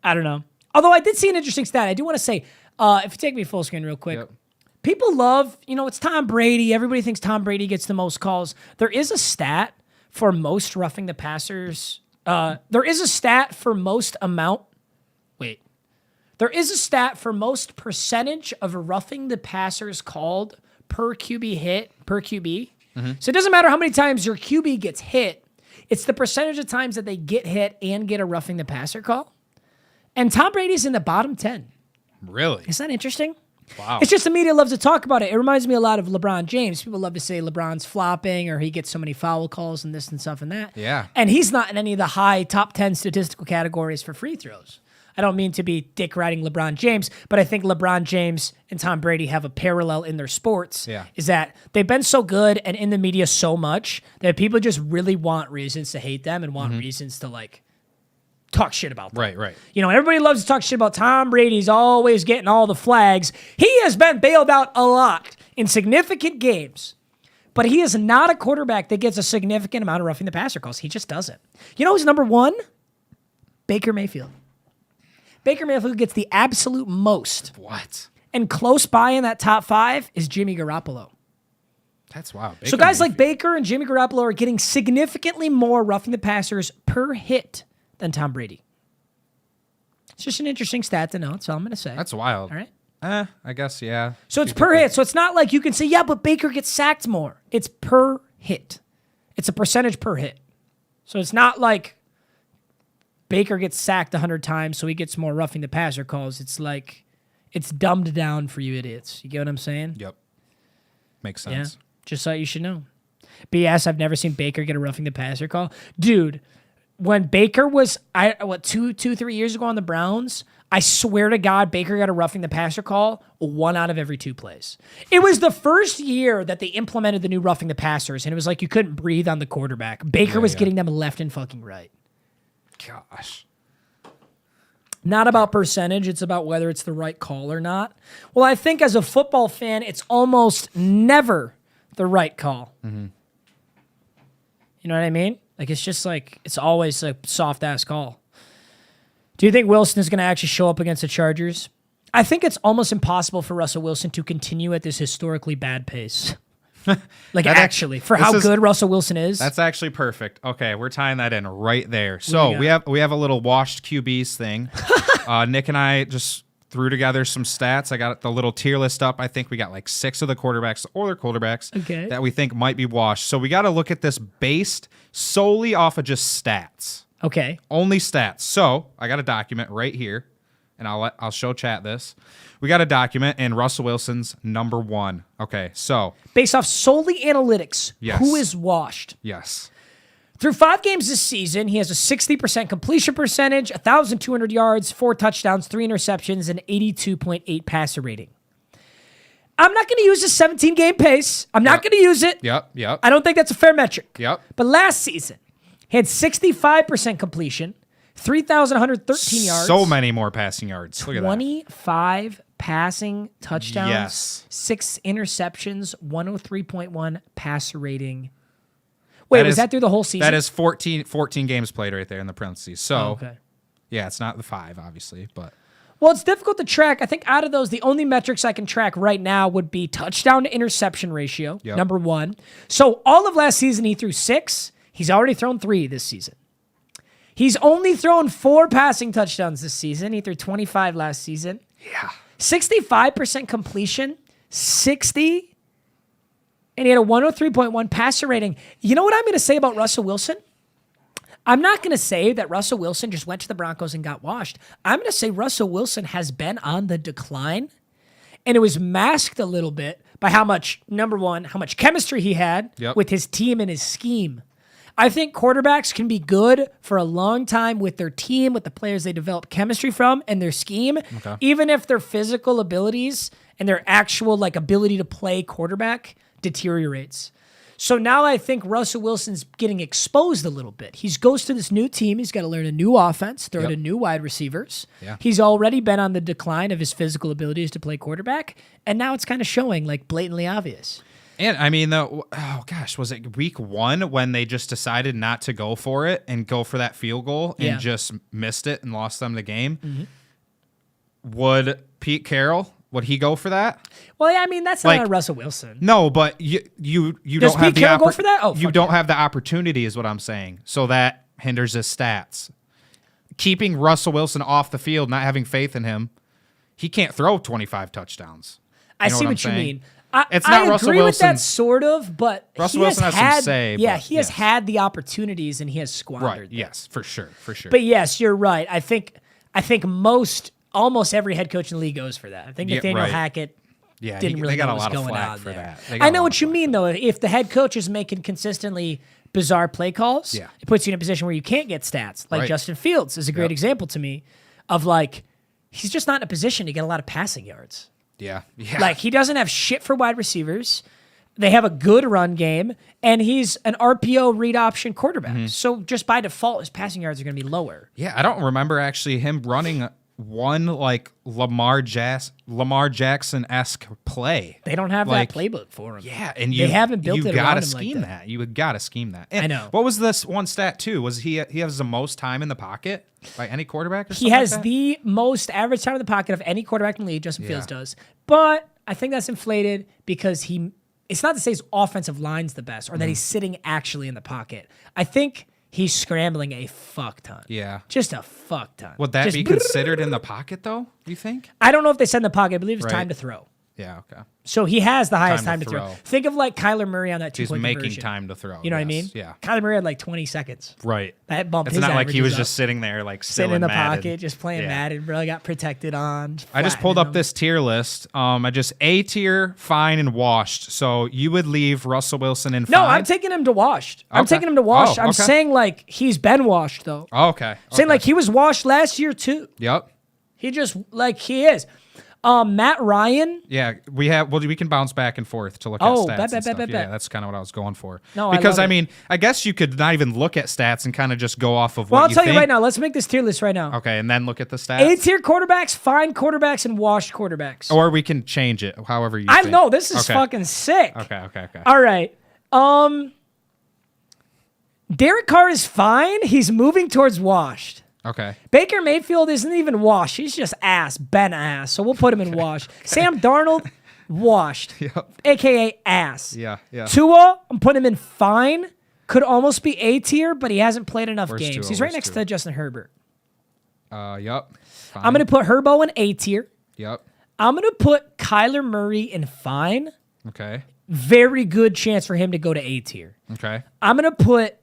I don't know. Although I did see an interesting stat. I do want to say, if you take me full screen real quick. Yep. people love, it's Tom Brady. Everybody thinks Tom Brady gets the most calls. There is a stat for most roughing the passers. There is a stat for most amount. Wait. There is a stat for most percentage of roughing the passers called per QB hit, per QB. So it doesn't matter how many times your QB gets hit. It's the percentage of times that they get hit and get a roughing the passer call. And Tom Brady's in the bottom 10. Really? Isn't that interesting? Wow. It's just the media loves to talk about it. It reminds me a lot of LeBron James. People love to say LeBron's flopping or he gets so many foul calls and this and stuff and that. Yeah. And he's not in any of the high top 10 statistical categories for free throws. I don't mean to be dick riding LeBron James, but I think LeBron James and Tom Brady have a parallel in their sports. Yeah. Is that they've been so good and in the media so much that people just really want reasons to hate them and want reasons to talk shit about them. Right. Everybody loves to talk shit about Tom Brady's always getting all the flags. He has been bailed out a lot in significant games, but he is not a quarterback that gets a significant amount of roughing the passer calls. He just doesn't. You know who's number one? Baker Mayfield. Baker Mayfield gets the absolute most. What? And close by in that top 5 is Jimmy Garoppolo. That's wild. So guys like Baker and Jimmy Garoppolo are getting significantly more roughing the passers per hit than Tom Brady. It's just an interesting stat to know. That's all I'm going to say. That's wild. All right. I guess, yeah. So it's per hit. So it's not like you can say, yeah, but Baker gets sacked more. It's per hit. It's a percentage per hit. So it's not like Baker gets sacked 100 times, so he gets more roughing the passer calls. It's like, it's dumbed down for you idiots. You get what I'm saying? Yep. Makes Yeah. sense. Just so you should know. BS, I've never seen Baker get a roughing the passer call. Dude, when Baker was, 3 years ago on the Browns, I swear to God, Baker got a roughing the passer call 1 out of every 2 plays. It was the first year that they implemented the new roughing the passers, and it was like you couldn't breathe on the quarterback. Baker was getting them left and fucking right. Gosh. Not about percentage, it's about whether it's the right call or not. Well, I think as a football fan, it's almost never the right call. You know what I mean? It's just it's always a soft-ass call. Do you think Wilson is going to actually show up against the Chargers? I think it's almost impossible for Russell Wilson to continue at this historically bad pace. Actually, for how good Russell Wilson is. That's actually perfect. Okay, we're tying that in right there. So we have a little washed QBs thing. Nick and I just threw together some stats. I got the little tier list up. I think we got 6 of the quarterbacks or their quarterbacks that we think might be washed. So we got to look at this based solely off of just stats. Okay. Only stats. So I got a document right here, and I'll show chat this. We got a document, and Russell Wilson's number 1. Okay, so based off solely analytics, Yes. who is washed? yes. Through 5 games this season, he has a 60% completion percentage, 1,200 yards, 4 touchdowns, 3 interceptions, and 82.8 passer rating. I'm not going to use his 17-game pace. I'm not going to use it. Yep. I don't think that's a fair metric. Yep. But last season, he had 65% completion, 3,113 yards. So many more passing yards. Look at that. 25 passing touchdowns, Yes. 6 interceptions, 103.1 passer rating. Wait, was that through the whole season? That is 14 games played right there in the parentheses. So, okay. Yeah, it's not the 5, obviously, but Well, it's difficult to track. I think out of those, the only metrics I can track right now would be touchdown to interception ratio, number 1. So all of last season, he threw 6. He's already thrown 3 this season. He's only thrown 4 passing touchdowns this season. He threw 25 last season. yeah. 65% completion, 60, and he had a 103.1 passer rating. You know what I'm going to say about Russell Wilson? I'm not going to say that Russell Wilson just went to the Broncos and got washed. I'm going to say Russell Wilson has been on the decline, and it was masked a little bit by how much, number 1, how much chemistry he had with his team and his scheme. I think quarterbacks can be good for a long time with their team, with the players they develop chemistry from and their scheme, even if their physical abilities and their actual ability to play quarterback deteriorates. So now I think Russell Wilson's getting exposed a little bit. He goes to this new team. He's got to learn a new offense, throw to new wide receivers. Yeah. He's already been on the decline of his physical abilities to play quarterback, and now it's kind of showing blatantly obvious. And I mean, was it week 1 when they just decided not to go for it and go for that field goal and just missed it and lost them the game? Would Pete Carroll Would he go for that? Well, yeah, I mean, that's Like- not Russell Wilson. No, but you Does don't have Pete the Carroll go for that? Oh, you fuck don't yeah. have the opportunity, is what I'm saying. So that hinders his stats. Keeping Russell Wilson off the field, not having faith in him, he can't throw 25 touchdowns. I know see what I'm what you saying? mean. It's I not agree Russell with that Wilson's- sort of, but Russell he Wilson has has some had, say, yeah, but he has yes. had the opportunities and he has squandered Right. them. Yes, for sure. But yes, you're right. I think almost every head coach in the league goes for that. I think Yeah, Nathaniel right. Hackett Yeah, didn't really they got know a what lot was of going flack on for there. that. They got I a know lot what of you flack. mean, though. If the head coach is making consistently bizarre play calls, Yeah. it puts you in a position where you can't get stats. Like Right. Justin Fields is a great Yep. example to me of like, he's just not in a position to get a lot of passing yards. Yeah. Like he doesn't have shit for wide receivers. They have a good run game, and he's an RPO read option quarterback. Mm-hmm. So just by default, his passing yards are going to be lower. Yeah, I don't remember actually him running one like Lamar Jackson-esque play. They don't have Like, that playbook for him. Yeah, and they haven't built you it gotta around him like scheme that. that. You gotta scheme that. And I know. What was this one stat too? Was he has the most time in the pocket by any quarterback? Or He something has like that? the most average time in the pocket of any quarterback in the league. Justin Fields does, but I think that's inflated because it's not to say his offensive line's the best or that he's sitting actually in the pocket. I think he's scrambling a fuck ton. Yeah. Just a fuck ton. Would that Just be considered in the pocket though? You think? I don't know if they said in the pocket. I believe it's Right. time to throw. Yeah. Okay. So he has the highest Time time to to throw. throw. Think of like Kyler Murray on that He's two-point making conversion. time to throw. You know what I mean? Yeah. Kyler Murray had like 20 seconds. Right. That bumped It's his not like he averages was up. just sitting there like still Sitting in the Madden. pocket, just playing Yeah. Madden, bro. Got protected on. I just pulled flattening up him. this tier list. I just A tier, fine, and washed. So you would leave Russell Wilson in No, fine? I'm taking him to washed. I'm Okay. taking him to washed. Oh, I'm okay. saying like he's been washed though. Oh, okay. Saying Okay. like he was washed last year too. Yep. He just like he is. Matt Ryan. Yeah, we can bounce back and forth to look at Oh, stats. bet. and stuff. Yeah, that's kind of what I was going for. No, I because love it. mean, I guess you could not even look at stats and kind of just go off of Well, what I'll tell you think. right now. Let's make this tier list right now. Okay, and then look at the stats. A tier quarterbacks, fine quarterbacks, and washed quarterbacks. Or we can change it, however you. I think. know this is Okay. fucking sick. Okay. All right. Derek Carr is fine. He's moving towards washed. Okay. Baker Mayfield isn't even washed. He's just Ben ass. So we'll put him in washed. Sam Darnold, washed. Yep. AKA ass. Yeah. Tua, I'm putting him in fine. Could almost be A tier, but he hasn't played enough Where's games. Tua? He's right Where's next Tua? to Justin Herbert. Yep. Fine. I'm going to put Herbo in A tier. Yep. I'm going to put Kyler Murray in fine. Okay. Very good chance for him to go to A tier. Okay. I'm going to put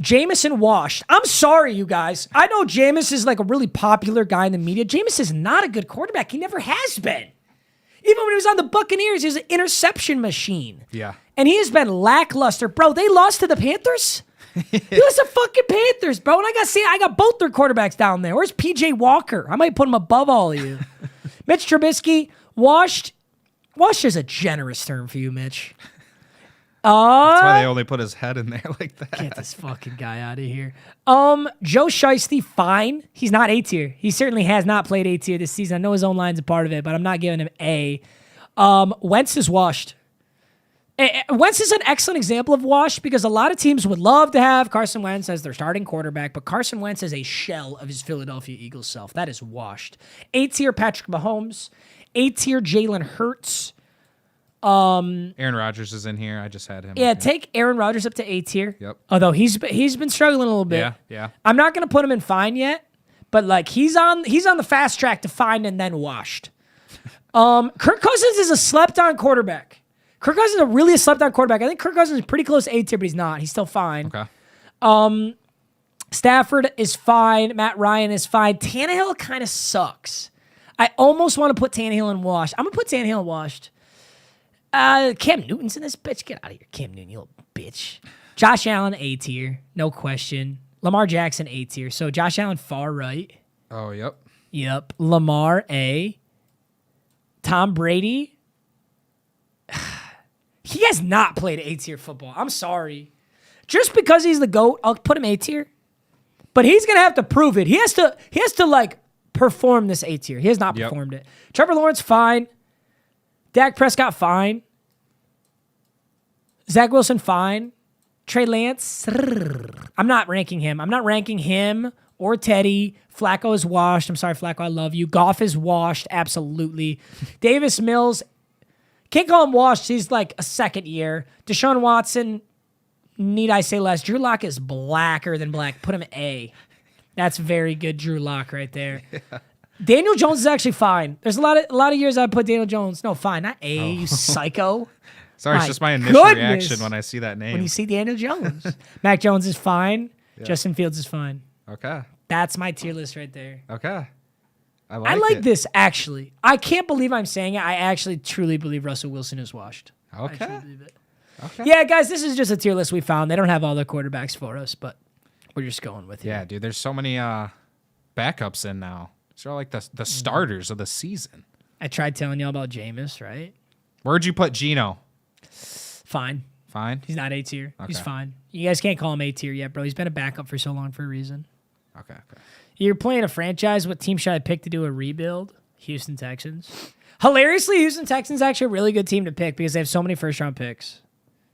Jameson washed. I'm sorry, you guys. I know Jameis is like a really popular guy in the media. Jameis is not a good quarterback. He never has been. Even when he was on the Buccaneers, he was an interception machine. Yeah. And he has been lackluster. Bro, they lost to the Panthers? It was the fucking Panthers, bro. And I got both their quarterbacks down there. Where's PJ Walker? I might put him above all of you. Mitch Trubisky, washed. Washed is a generous term for you, Mitch. That's why they only put his head in there like that. Get this fucking guy out of here. Joe Shiesty, fine. He's not A tier. He certainly has not played A tier this season. I know his own line's a part of it, but I'm not giving him A. Wentz is washed. Wentz is an excellent example of washed because a lot of teams would love to have Carson Wentz as their starting quarterback, but Carson Wentz is a shell of his Philadelphia Eagles self. That is washed. A tier Patrick Mahomes. A tier Jalen Hurts. Aaron Rodgers is in here. I just had him. Yeah, up here. take Aaron Rodgers up to A tier. Yep. Although he's been struggling a little bit. Yeah. I'm not gonna put him in fine yet, but like he's on the fast track to fine and then washed. Kirk Cousins is a slept-on quarterback. Kirk Cousins is really a slept-on quarterback. I think Kirk Cousins is pretty close to A tier, but he's not. He's still fine. Okay. Stafford is fine. Matt Ryan is fine. Tannehill kind of sucks. I almost want to put Tannehill in washed. I'm gonna put Tannehill in washed. Cam Newton's in this bitch. Get out of here, Cam Newton, you little bitch. Josh Allen, A tier, no question. Lamar Jackson, A tier. So Josh Allen, far right. Oh, yep. Yep. Lamar, A. Tom Brady. He has not played A tier football. I'm sorry. Just because he's the GOAT, I'll put him A tier. But he's gonna have to prove it. He has to like perform this A tier. He has not performed it. Trevor Lawrence, fine. Dak Prescott, fine. Zach Wilson, fine. Trey Lance, I'm not ranking him. I'm not ranking him or Teddy. Flacco is washed. I'm sorry, Flacco, I love you. Goff is washed, absolutely. Davis Mills, can't call him washed. He's like a second year. Deshaun Watson, need I say less? Drew Lock is blacker than black. Put him A. That's very good Drew Lock right there. Yeah. Daniel Jones is actually fine. There's a lot of years I put Daniel Jones. No, fine, not A, you psycho. Sorry, it's just my initial reaction when I see that name. When you see Daniel Jones. Mac Jones is fine. Yeah. Justin Fields is fine. Okay. That's my tier list right there. Okay. I like this, actually. I can't believe I'm saying it. I actually truly believe Russell Wilson is washed. Okay. I truly believe it. Okay. Yeah, guys, this is just a tier list we found. They don't have all the quarterbacks for us, but we're just going with it. Yeah, dude, there's so many backups in now. These are like the starters of the season. I tried telling y'all about Jameis, right? Where'd you put Geno? Fine. Fine? He's not A tier. Okay. He's fine. You guys can't call him A tier yet, bro. He's been a backup for so long for a reason. Okay. You're playing a franchise. What team should I pick to do a rebuild? Houston Texans. Hilariously, Houston Texans actually a really good team to pick because they have so many first-round picks.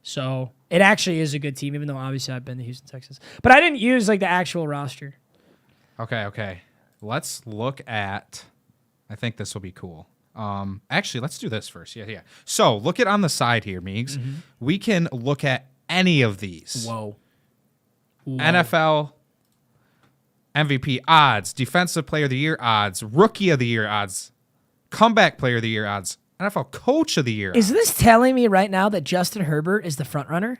So it actually is a good team, even though obviously I've been the Houston Texans. But I didn't use like the actual roster. Okay. Let's look at. I think this will be cool. Actually, let's do this first. Yeah. So look at on the side here, Meags. Mm-hmm. We can look at any of these. Whoa. NFL MVP odds, Defensive Player of the Year odds, Rookie of the Year odds, Comeback Player of the Year odds, NFL Coach of the Year. Is this telling me right now that Justin Herbert is the front runner?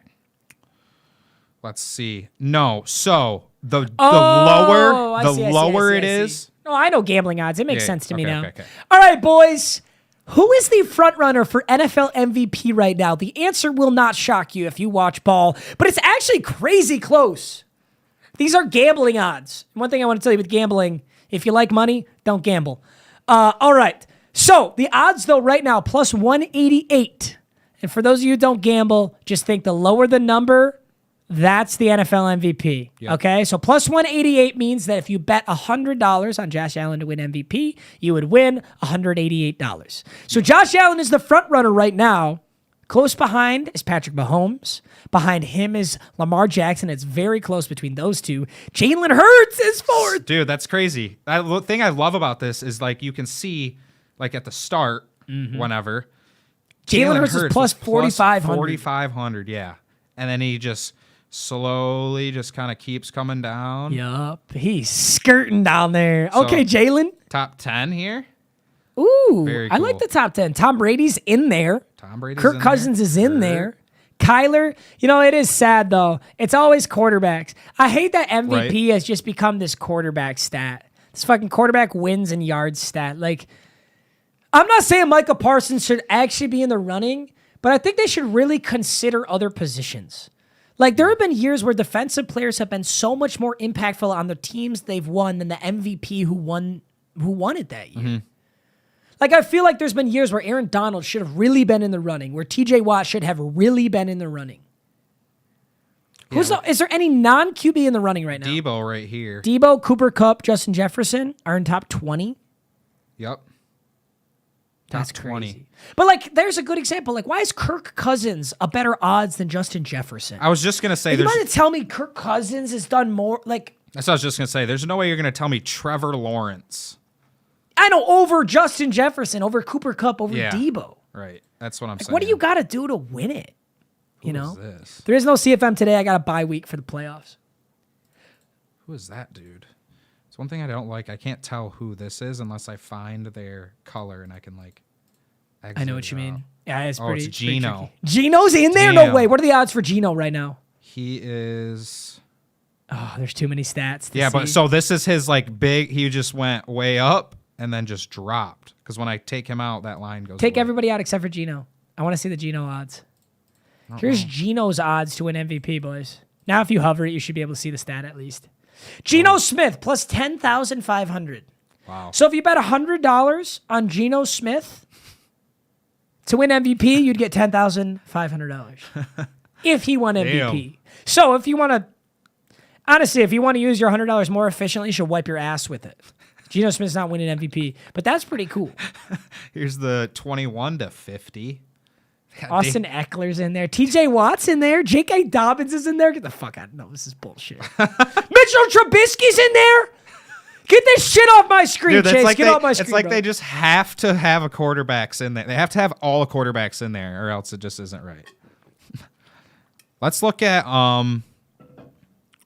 Let's see. No. So the lower it is. No, I know gambling odds. It makes sense to me now. Okay. All right, boys. Who is the front runner for NFL MVP right now? The answer will not shock you if you watch ball, but it's actually crazy close. These are gambling odds. One thing I want to tell you with gambling, if you like money, don't gamble. All right. So the odds, though, right now, plus 188. And for those of you who don't gamble, just think the lower the number, that's the NFL MVP. Yep. Okay? So plus 188 means that if you bet $100 on Josh Allen to win MVP, you would win $188. So Josh Allen is the front runner right now. Close behind is Patrick Mahomes. Behind him is Lamar Jackson. It's very close between those two. Jalen Hurts is fourth. Dude, that's crazy. The thing I love about this is like you can see like at the start, whenever. Jalen Hurts is plus 4,500. 4,500, yeah. And then he just slowly just kind of keeps coming down. Yup. He's skirting down there. So, okay, Jalen. Top 10 here. Ooh, Very cool. I like the top 10. Tom Brady's in there. Kirk Cousins is in there. Kyler, it is sad, though. It's always quarterbacks. I hate that MVP has just become this quarterback stat. This fucking quarterback wins and yards stat. Like, I'm not saying Micah Parsons should actually be in the running, but I think they should really consider other positions. Like, there have been years where defensive players have been so much more impactful on the teams they've won than the MVP who won it that year. Mm-hmm. Like, I feel like there's been years where Aaron Donald should have really been in the running, where TJ Watt should have really been in the running. Yeah. Is there any non-QB in the running right now? Debo right here. Debo, Cooper Kupp, Justin Jefferson are in top 20. Yep. That's top 20. Crazy. But, like, there's a good example. Like, why is Kirk Cousins a better odds than Justin Jefferson? I was just going to say... You about to tell me Kirk Cousins has done more, like... That's what I was just going to say. There's no way you're going to tell me Trevor Lawrence... I know, over Justin Jefferson, over Cooper Kupp, over Debo. Right. That's what I'm saying. What do you got to do to win it? Who is this? There is no CFM today. I got a bye week for the playoffs. Who is that dude? It's one thing I don't like. I can't tell who this is unless I find their color and I can, like, exit I know what you mean. Yeah, it's pretty. It's Geno. Geno's in there? No way. What are the odds for Geno right now? He is... Oh, there's too many stats to see. But so this is his, like, big... He just went way up. And then just dropped. Because when I take him out, that line goes Take away. everybody out except for Geno. I want to see the Geno odds. Here's Geno's odds to win MVP, boys. Now, if you hover it, you should be able to see the stat at least. Geno Smith, plus 10,500. Wow. So if you bet $100 on Geno Smith to win MVP, you'd get $10,500. If he won MVP. Damn. So if you want to... Honestly, if you want to use your $100 more efficiently, you should wipe your ass with it. Geno Smith's not winning MVP, but that's pretty cool. Here's the 21 to 50. Austin Eckler's in there. TJ Watt's in there. J.K. Dobbins is in there. Get the fuck out. No, this is bullshit. Mitchell Trubisky's in there. Get this shit off my screen, Dude, Chase. like Get off my screen. It's like bro. they just have to have a quarterbacks in there. They have to have all the quarterbacks in there, or else it just isn't right. Let's look at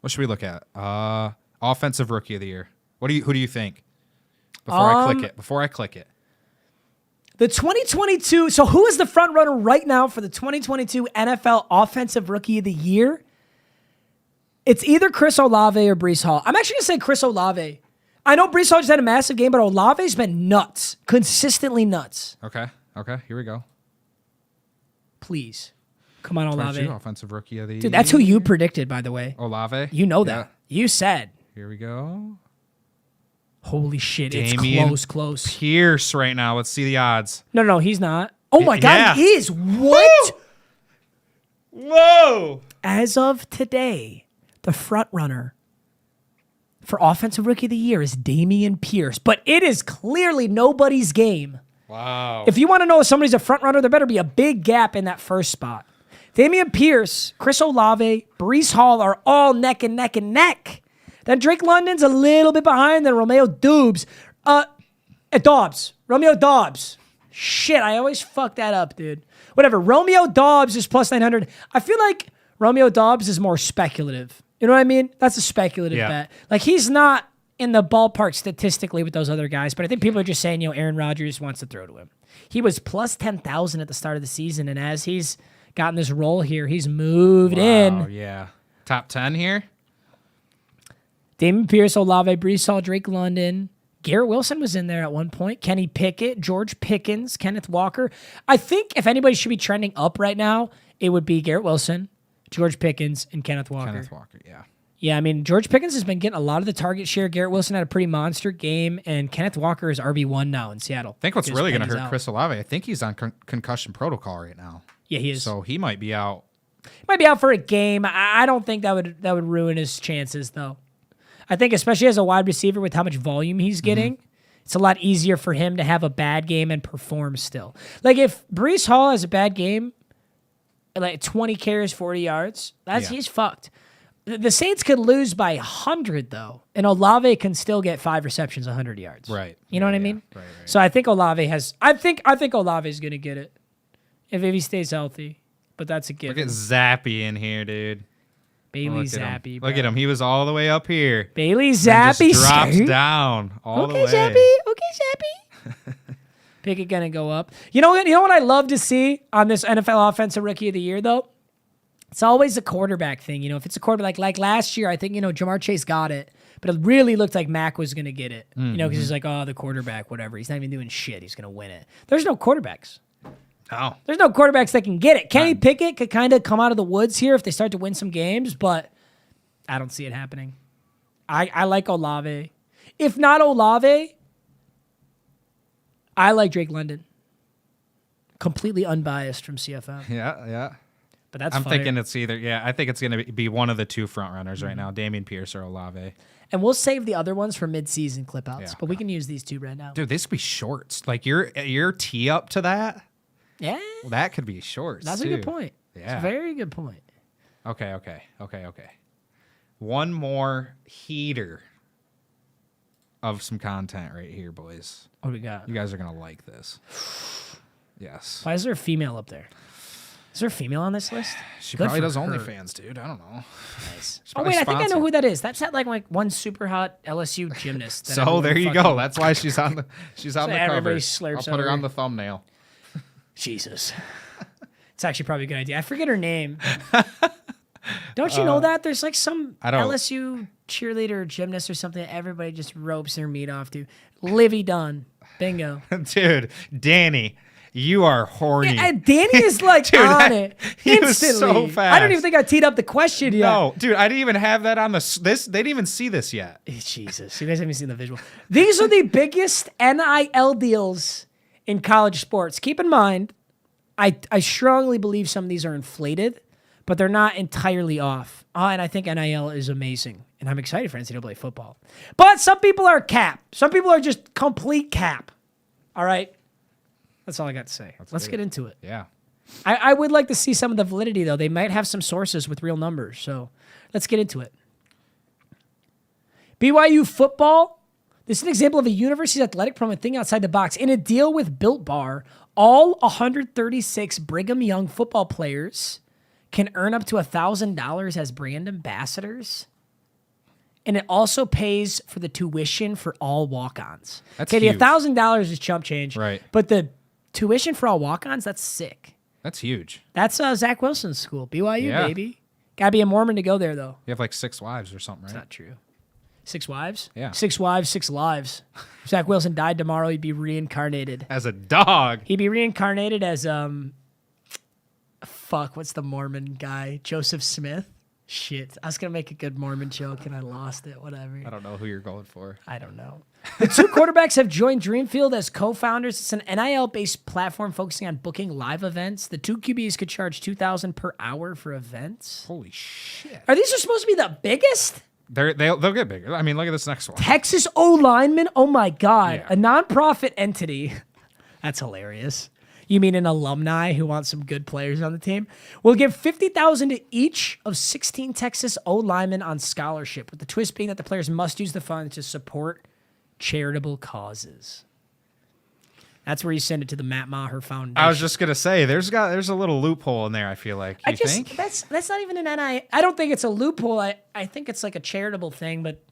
what should we look at? Offensive Rookie of the Year. Who do you think? Before I click it. The 2022. So who is the front runner right now for the 2022 NFL Offensive Rookie of the Year? It's either Chris Olave or Breece Hall. I'm actually gonna say Chris Olave. I know Breece Hall just had a massive game, but Olave's been nuts, consistently nuts. Okay, here we go. Please, come on, Olave. 22 Offensive Rookie of the Year. Dude, that's who you predicted, by the way. Olave. You know Yeah. that. You said. Here we go. Holy shit, Damian it's close. Pierce right now. Let's see the odds. No, he's not. Oh my God, Yeah. he is. What? Whoa! As of today, the front runner for Offensive Rookie of the Year is Damian Pierce, but it is clearly nobody's game. Wow. If you want to know if somebody's a front runner, there better be a big gap in that first spot. Damian Pierce, Chris Olave, Breece Hall are all neck and neck and neck. Then Drake London's a little bit behind. Then Romeo Doubs. Romeo Doubs. Shit, I always fuck that up, dude. Whatever. Romeo Doubs is plus 900. I feel like Romeo Doubs is more speculative. You know what I mean? That's a speculative bet. Like, he's not in the ballpark statistically with those other guys, but I think people are just saying, Aaron Rodgers wants to throw to him. He was plus 10,000 at the start of the season, and as he's gotten this role here, he's moved in. Yeah. Top 10 here? Damian Pierce, Olave, Breece Hall, Drake London. Garrett Wilson was in there at one point. Kenny Pickett, George Pickens, Kenneth Walker. I think if anybody should be trending up right now, it would be Garrett Wilson, George Pickens, and Kenneth Walker. Yeah. Yeah, I mean, George Pickens has been getting a lot of the target share. Garrett Wilson had a pretty monster game, and Kenneth Walker is RB1 now in Seattle. I think what's Because really going to Penny's hurt out. Chris Olave, I think he's on concussion protocol right now. Yeah, he is. So he might be out. Might be out for a game. I don't think that would ruin his chances, though. I think especially as a wide receiver with how much volume he's getting, it's a lot easier for him to have a bad game and perform still. Like if Breece Hall has a bad game, like 20 carries, 40 yards, he's fucked. The Saints could lose by 100 though, and Olave can still get 5 receptions, 100 yards. Right. You know what I mean? Right. So I think Olave has. I think Olave is gonna get it if he stays healthy. But that's a given. Look at Zappy in here, dude. Bailey Look at him. Zappi. Bro. Look at him. He was all the way up here. Bailey And Zappi. just drops skirt. down all the way. Okay, Zappy. Pickett gonna go up. You know what I love to see on this NFL Offensive Rookie of the Year though? It's always a quarterback thing. If it's a quarterback like last year, I think Jamar Chase got it, but it really looked like Mac was gonna get it. Because he's like, oh, the quarterback, whatever. He's not even doing shit. He's gonna win it. There's no quarterbacks. Oh. There's no quarterbacks that can get it. Kenny Pickett could kind of come out of the woods here if they start to win some games, but I don't see it happening. I like Olave. If not Olave, I like Drake London. Completely unbiased from CFM. Yeah. But that's I'm fire. thinking it's either, I think it's going to be one of the two front runners right now, Damian Pierce or Olave. And we'll save the other ones for mid-season clip outs, Yeah. but we can use these two right now. Dude, this could be shorts. Like your tee up to that, Yeah, well, that could be shorts. that's a good point. It's Yeah. a very good point. Okay. One more heater of some content right here, boys. What do we got? You guys are going to like this. Yes. Why is there a female up there? Is there a female on this list? She Good probably for does her. OnlyFans, dude. I don't know. Nice. Oh, probably wait, I think I know sponsored. who that is. That's that like one super hot LSU gymnast. that So everyone there you fucking- go. That's why she's on the So cover. everybody slurps I'll put her over. on the thumbnail. Jesus. It's actually probably a good idea. I forget her name. Don't you know that? There's like some I don't- LSU cheerleader or gymnast or something that everybody just ropes their meat off to. Livy Dunn. Bingo. Dude, Danny, you are horny. And Danny is like Dude, on it he was instantly. so fast. I don't even think I teed up the question yet. No, dude, I didn't even have that on this. They didn't even see this yet. Jesus, you guys haven't seen the visual. These are the biggest NIL deals in college sports. Keep in mind, I strongly believe some of these are inflated, but they're not entirely off. And I think NIL is amazing, and I'm excited for NCAA football. But some people are cap. Some people are just complete cap. All right? That's all I got to say. Let's get into it. Yeah. I would like to see some of the validity, though. They might have some sources with real numbers. So let's get into it. BYU football. This is an example of a university's athletic program thinking outside the box. In a deal with Built Bar, all 136 Brigham Young football players can earn up to $1,000 as brand ambassadors. And it also pays for the tuition for all walk-ons. That's okay, huge. the $1,000 is chump change. Right. But the tuition for all walk-ons, that's sick. That's huge. That's Zach Wilson's school. BYU, Yeah. baby. Gotta be a Mormon to go there, though. You have like 6 wives or something, It's right? not true. 6 wives? Yeah. 6 wives, 6 lives. If Zach Wilson died tomorrow, he'd be reincarnated. As a dog. He'd be reincarnated as, what's the Mormon guy? Joseph Smith? Shit. I was going to make a good Mormon joke and I lost it. Whatever. I don't know who you're going for. I don't know. The 2 quarterbacks have joined Dreamfield as co-founders. It's an NIL-based platform focusing on booking live events. The 2 QBs could charge $2,000 per hour for events. Holy shit. Are these supposed to be the biggest? They'll get bigger. I mean, look at this next one. Texas O-lineman? Oh my God. Yeah. A nonprofit entity. That's hilarious. You mean an alumni who wants some good players on the team? Will give $50,000 to each of 16 Texas O-linemen on scholarship, with the twist being that the players must use the funds to support charitable causes. That's where you send it to the Matt Maher Foundation. I was just gonna say there's a little loophole in there. I feel like you think that's not even an NIL. I don't think it's a loophole. I think it's like a charitable thing. But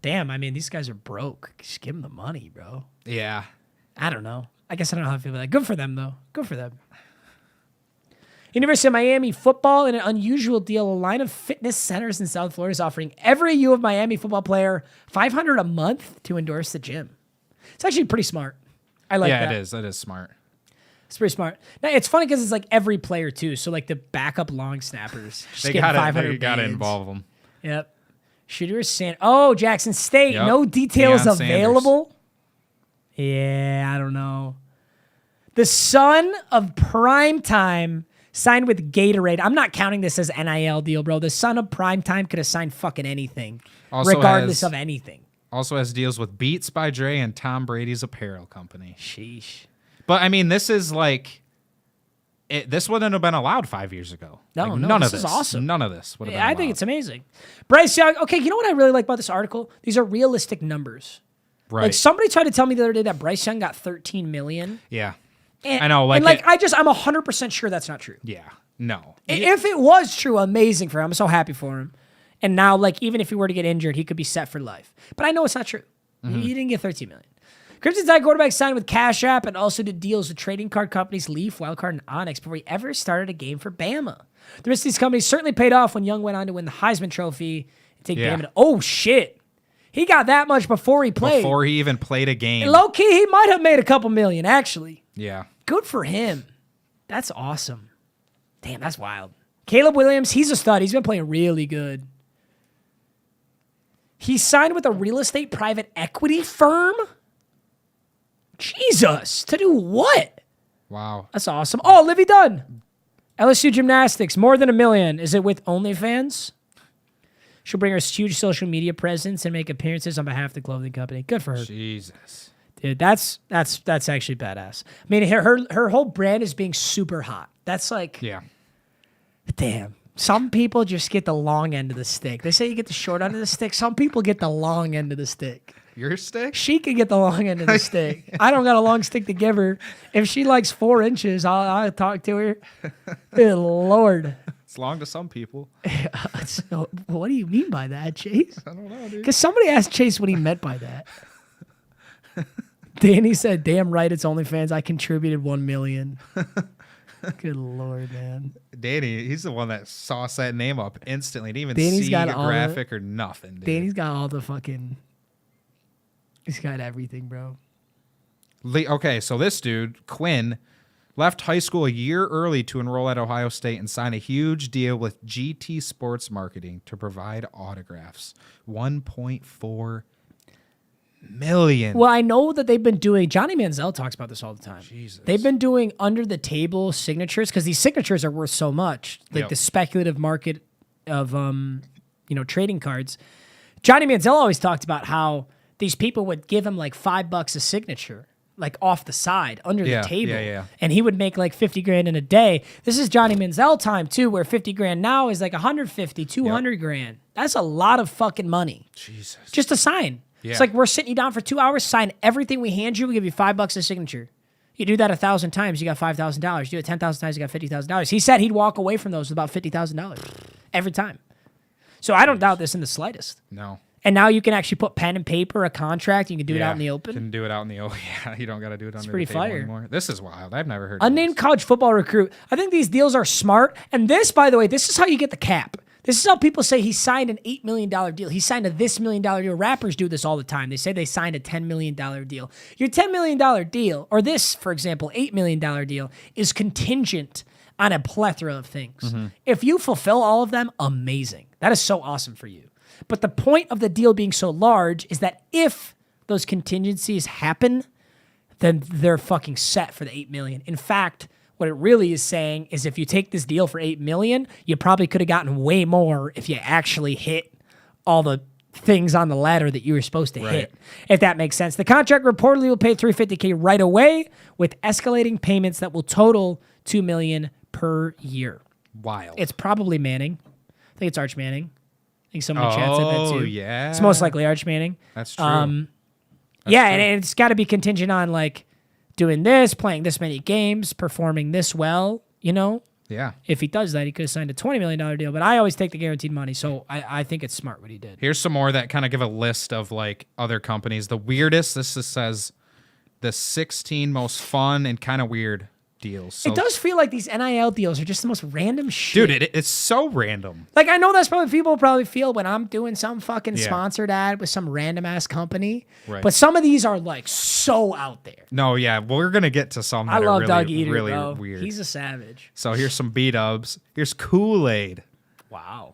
damn, I mean, these guys are broke. Just give them the money, bro. yeah. I don't know. I guess I don't know how I feel about that. Good for them, though. Good for them. University of Miami football, in an unusual deal, a line of fitness centers in South Florida is offering every U of Miami football player $500 a month to endorse the gym. It's actually pretty smart. I like that. Yeah, it is. That is smart. It's pretty smart. Now, it's funny because it's like every player, too. So, like the backup long snappers. Just They getting got 500 to bands. involve them. Yep. Shooter Jackson State. Yep. No details Deion available. Yeah, I don't know. The son of Primetime signed with Gatorade. I'm not counting this as NIL deal, bro. The son of Primetime could have signed fucking anything, Also regardless has- of anything. Also has deals with Beats by Dre and Tom Brady's apparel company. Sheesh. But I mean, this is like, this wouldn't have been allowed 5 years ago. No, Like, no, none this of is this. awesome. None of this would have been Yeah, I allowed. think it's amazing. Bryce Young. Okay, you know what I really like about this article? These are realistic numbers. right. Like somebody tried to tell me the other day that Bryce Young got 13 million. Yeah. And, I know, like and like it- I'm 100% sure that's not true. Yeah. No. If it was true, amazing for him. I'm so happy for him. And now, like, even if he were to get injured, he could be set for life. But I know it's not true. Mm-hmm. He didn't get 13 million. Crimson Tide quarterback signed with Cash App and also did deals with trading card companies Leaf, Wildcard, and Onyx before he ever started a game for Bama. The rest of these companies certainly paid off when Young went on to win the Heisman Trophy and take Yeah. Bama to, oh shit. He got that much before he played. Before he even played a game. Low key, he might have made a couple million, actually. Yeah. Good for him. That's awesome. Damn, that's wild. Caleb Williams, he's a stud. He's been playing really good. He signed with a real estate private equity firm? Jesus. To do what? Wow. That's awesome. Oh, Livy Dunn. LSU Gymnastics, more than $1 million. Is it with OnlyFans? She'll bring her huge social media presence and make appearances on behalf of the clothing company. Good for her. Jesus. Dude, that's actually badass. I mean, her whole brand is being super hot. That's like, Yeah. damn. Some people just get the long end of the stick. They say you get the short end of the stick. Some people get the long end of the stick. Your stick? She can get the long end of the stick. I don't got a long stick to give her. If she likes 4 inches, I'll talk to her. Good Lord. It's long to some people. So, what do you mean by that, Chase? I don't know, dude. Because somebody asked Chase what he meant by that. Danny said, damn right, it's OnlyFans. I contributed $1 million. Good Lord, man. Danny, he's the one that sauced that name up instantly. Didn't even Danny's see got a all graphic or nothing, dude. Danny's got all the fucking... He's got everything, bro. Okay, so this dude, Quinn, left high school a year early to enroll at Ohio State and sign a huge deal with GT Sports Marketing to provide autographs. $1.4 million. Well, I know that they've been doing... Johnny Manziel talks about this all the time. Jesus. They've been doing under-the-table signatures because these signatures are worth so much. Like Yep. the speculative market of, trading cards. Johnny Manziel always talked about how these people would give him like $5 a signature. like off the side under Yeah, the table. yeah. And he would make like 50 grand in a day. This is Johnny Manziel time too, where 50 grand now is like 150, 200 grand. That's a lot of fucking money. Jesus. Just a sign. Yeah. It's like we're sitting you down for 2 hours, sign everything we hand you, we give you $5 a signature. You do that 1,000 times, you got $5,000. You do it 10,000 times, you got $50,000. He said he'd walk away from those with about $50,000 every time. So I don't doubt this in the slightest. No. And now you can actually put pen and paper, a contract. You can do it out in the open. Can do it out in the open. Yeah, you don't got to do it under pretty the table fire. anymore. This is wild. I've never heard Unnamed of this. college football recruit. I think these deals are smart. And this, by the way, this is how you get the cap. This is how people say he signed an $8 million deal. He signed a this $1 million deal. Rappers do this all the time. They say they signed a $10 million deal. Your $10 million deal, or this, for example, $8 million deal, is contingent on a plethora of things. If you fulfill all of them, amazing. That is so awesome for you. But the point of the deal being so large is that if those contingencies happen, then they're fucking set for the $8 million. In fact, what it really is saying is if you take this deal for $8 million, you probably could have gotten way more if you actually hit all the things on the ladder that you were supposed to hit, if that makes sense. The contract reportedly will pay $350K right away with escalating payments that will total $2 million per year. Wild. It's probably Manning. I think it's Arch Manning. I think someone in chat said that Oh, too. yeah. It's most likely Arch Manning. That's true. And it's got to be contingent on like doing this, playing this many games, performing this well, you know? Yeah. If he does that, he could have signed a $20 million deal, but I always take the guaranteed money, so I think it's smart what he did. Here's some more that kind of give a list of like other companies. The weirdest, this just says the 16 most fun and kind of weird deals. So, It does feel like these NIL deals are just the most random shit. dude, it's so random. Like, I know that's probably people probably feel when I'm doing some fucking Yeah. sponsored ad with some random ass company. Right. But some of these are like so out there. No, yeah, we're gonna get to some that I are love really, Doug Eater, really bro. weird. He's a savage. So here's some B-dubs. Here's Kool-Aid. Wow.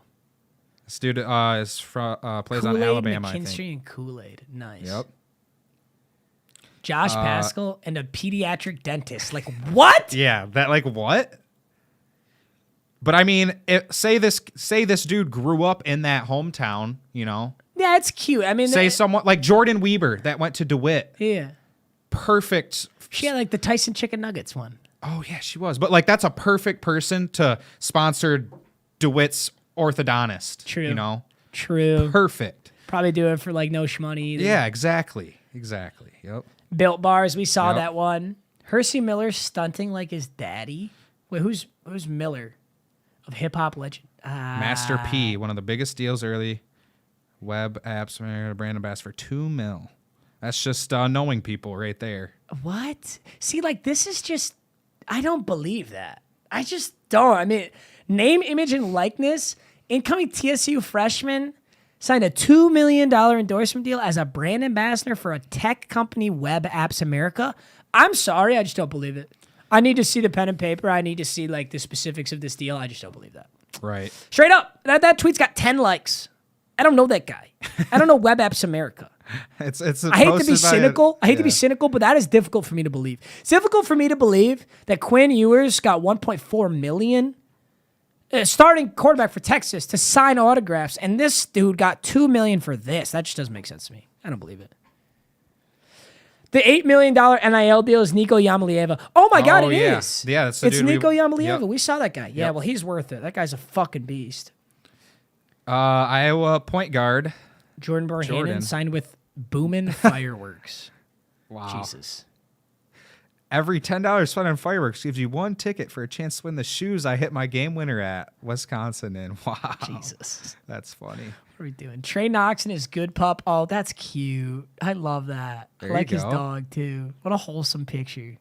This dude is from plays on Kool-Aid, Alabama, I McKinstry, think. and Kool-Aid. Nice. Yep. Josh Pascal and a pediatric dentist. Like, what? Yeah, that like what? But I mean, say this dude grew up in that hometown, you know. Yeah, it's cute. I mean, Say someone like Jordan Weber that went to DeWitt. yeah. Perfect. She had like the Tyson chicken nuggets one. Oh yeah, she was. But like that's a perfect person to sponsor DeWitt's orthodontist. True. You know. True. Perfect. Probably do it for like no shmoney either. Yeah, exactly. Yep. Built bars. We saw Yep. that one. Hersey Miller stunting like his daddy. Wait, who's Miller? Of hip hop legend. Master P, one of the biggest deals early. Web apps, brand ambassador for $2 million. That's just knowing people right there. What? See, like this is just. I don't believe that. I just don't. I mean, name, image, and likeness. Incoming TSU freshman signed a $2 million endorsement deal as a brand ambassador for a tech company, Web Apps America. I'm sorry, I just don't believe it. I need to see the pen and paper. I need to see like the specifics of this deal. I just don't believe that. Right. Straight up, that tweet's got 10 likes. I don't know that guy. I don't know Web Apps America. It's I hate to be cynical. I hate to be cynical, but that is difficult for me to believe. It's difficult for me to believe that Quinn Ewers got $1.4 million. Starting quarterback for Texas to sign autographs, and this dude got $2 million for this. That just doesn't make sense to me. I don't believe it. The $8 million NIL deal is Nico Yamalieva. Oh my God, it is. Yeah, that's the it's dude Nico Yamalieva. Yep. We saw that guy. Yeah, Yep. well, he's worth it. That guy's a fucking beast. Iowa point guard. Jordan Bohannon Jordan. signed with Boomin' Fireworks. Wow. Jesus. Every $10 spent on fireworks gives you one ticket for a chance to win the shoes I hit my game winner at Wisconsin in. Wow. Jesus. That's funny. What are we doing? Trey Knox and his good pup. Oh, that's cute. I love that. There I like you his go. dog too. What a wholesome picture.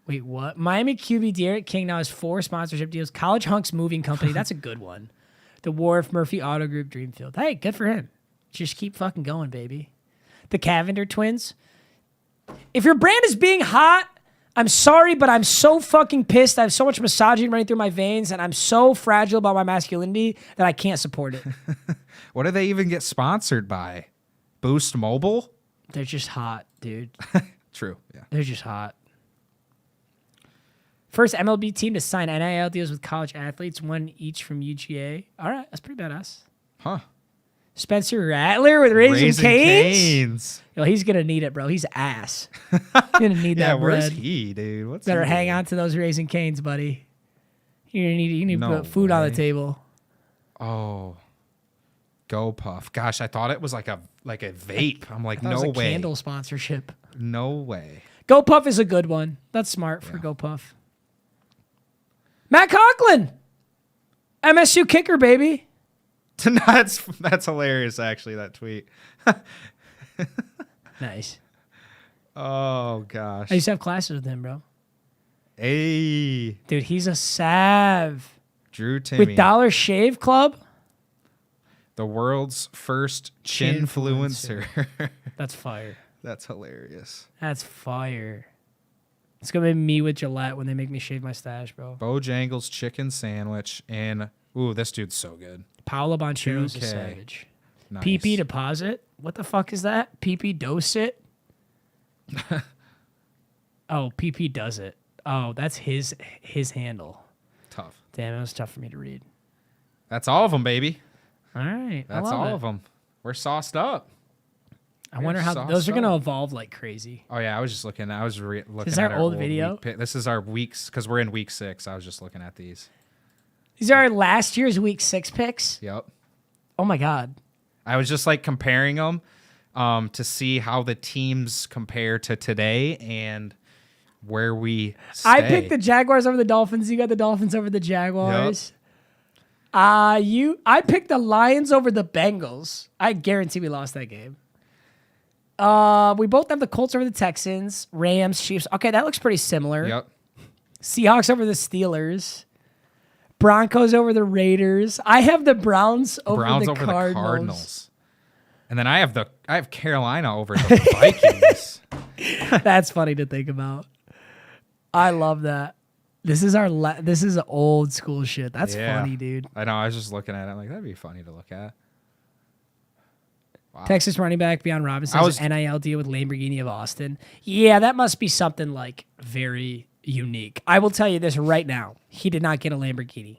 Wait, what? Miami QB Derek King now has 4 sponsorship deals. College Hunks Moving Company. That's a good one. The Wharf Murphy Auto Group Dreamfield. Hey, good for him. Just keep fucking going, baby. The Cavender twins. If your brand is being hot, I'm sorry, but I'm so fucking pissed. I have so much misogyny running through my veins, and I'm so fragile about my masculinity that I can't support it. What do they even get sponsored by? Boost Mobile? They're just hot, dude. True. Yeah. They're just hot. First MLB team to sign NIL deals with college athletes, one each from UGA. All right, that's pretty badass. Huh. Spencer Rattler with Raising Cane's. Cane's. Yo, he's gonna need it, bro. He's ass. He's gonna need Yeah, that where's bread. he, dude? What's Better he hang doing? on to those Raising Cane's, buddy. You need to No put food on the way. table. Oh, Go Puff. Gosh, I thought it was like a vape. I'm like, That no was a way. candle sponsorship. No way. Go Puff is a good one. That's smart for Go Puff. Matt Conklin, MSU kicker, baby. That's hilarious, actually, that tweet. Nice. Oh, gosh. I used to have classes with him, bro. Hey, Dude, he's a sav. Drew Timmy. With Dollar Shave Club. The world's first chinfluencer. That's fire. That's hilarious. That's fire. It's gonna be me with Gillette when they make me shave my stash, bro. Bojangles chicken sandwich and ooh, this dude's so good. Paolo Bonchero's a 2K. savage. Nice. PP deposit. What the fuck is that? PP dose it. Oh, PP does it. Oh, that's his handle. Tough. Damn, it was tough for me to read. That's all of them, baby. All right, That's I love all it. of them. We're sauced up. I wonder how sauced those are gonna up. evolve like crazy. Oh yeah, I was just looking. I was looking. Is at our old old video? This is our weeks because we're in week 6. I was just looking at these. These are our last year's week 6 picks. Yep. Oh my god. I was just like comparing them to see how the teams compare to today and where we stay. I picked the Jaguars over the Dolphins. You got the Dolphins over the Jaguars. I picked the Lions over the Bengals. I guarantee we lost that game. We both have the Colts over the Texans, Rams, Chiefs. Okay, that looks pretty similar. Yep. Seahawks over the Steelers. Broncos over the Raiders. I have the Browns over the Cardinals. And then I have Carolina over the Vikings. That's funny to think about. I love that. This is this is old school shit. That's Yeah. funny, dude. I know. I was just looking at it. I'm like, that'd be funny to look at. Wow. Texas running back Beyond Robinson I was- NIL deal with Lamborghini of Austin. Yeah, that must be something like very unique. I will tell you this right now. He did not get a Lamborghini.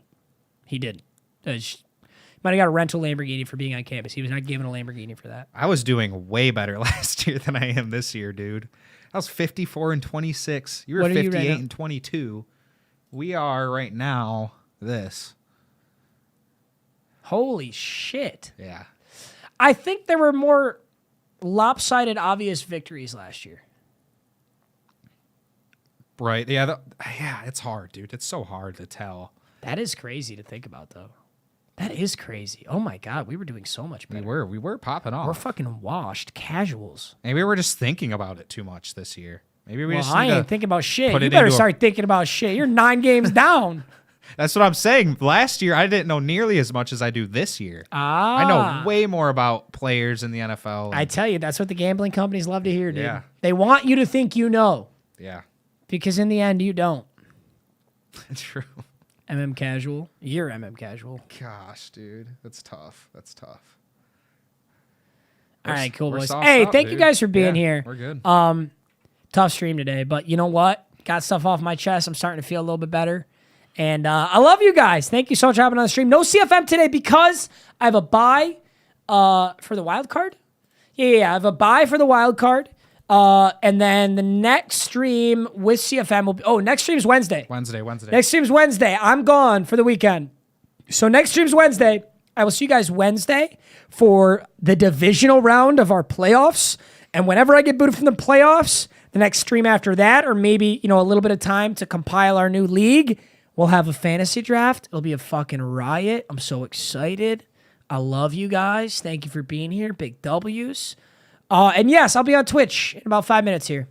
He didn't. Might have got a rental Lamborghini for being on campus. He was not given a Lamborghini for that. I was doing way better last year than I am this year, dude. I was 54 and 26. You were What are you right 58 now? and 22. We are right now this. Holy shit. Yeah. I think there were more lopsided, obvious victories last year. Right. Yeah. Yeah. It's hard, dude. It's so hard to tell. That is crazy to think about, though. That is crazy. Oh my God, we were doing so much better. We were popping off. We're fucking washed casuals. Maybe we were just thinking about it too much this year. Maybe we Well, just I need ain't to thinking about shit. put You it better into a- start thinking about shit. You're 9 games down. That's what I'm saying. Last year, I didn't know nearly as much as I do this year. I know way more about players in the NFL. I tell you, that's what the gambling companies love to hear, dude. Yeah. They want you to think you know, Yeah. because in the end, you don't. True. MM Casual. You're MM Casual. Gosh, dude. That's tough. That's tough. All right, cool, We're boys. sauced Hey, up, thank you dude. guys for being Yeah, here. We're good. Tough stream today, but you know what? Got stuff off my chest. I'm starting to feel a little bit better. And I love you guys. Thank you so much for hopping on the stream. No CFM today because I have a bye for the wild card. Yeah. I have a bye for the wild card. And then the next stream with CFM will be... next stream's Wednesday. Wednesday. Next stream's Wednesday. I'm gone for the weekend. So next stream's Wednesday. I will see you guys Wednesday for the divisional round of our playoffs. And whenever I get booted from the playoffs, the next stream after that, or maybe, a little bit of time to compile our new league, we'll have a fantasy draft. It'll be a fucking riot. I'm so excited. I love you guys. Thank you for being here. Big W's. And yes, I'll be on Twitch in about 5 minutes here.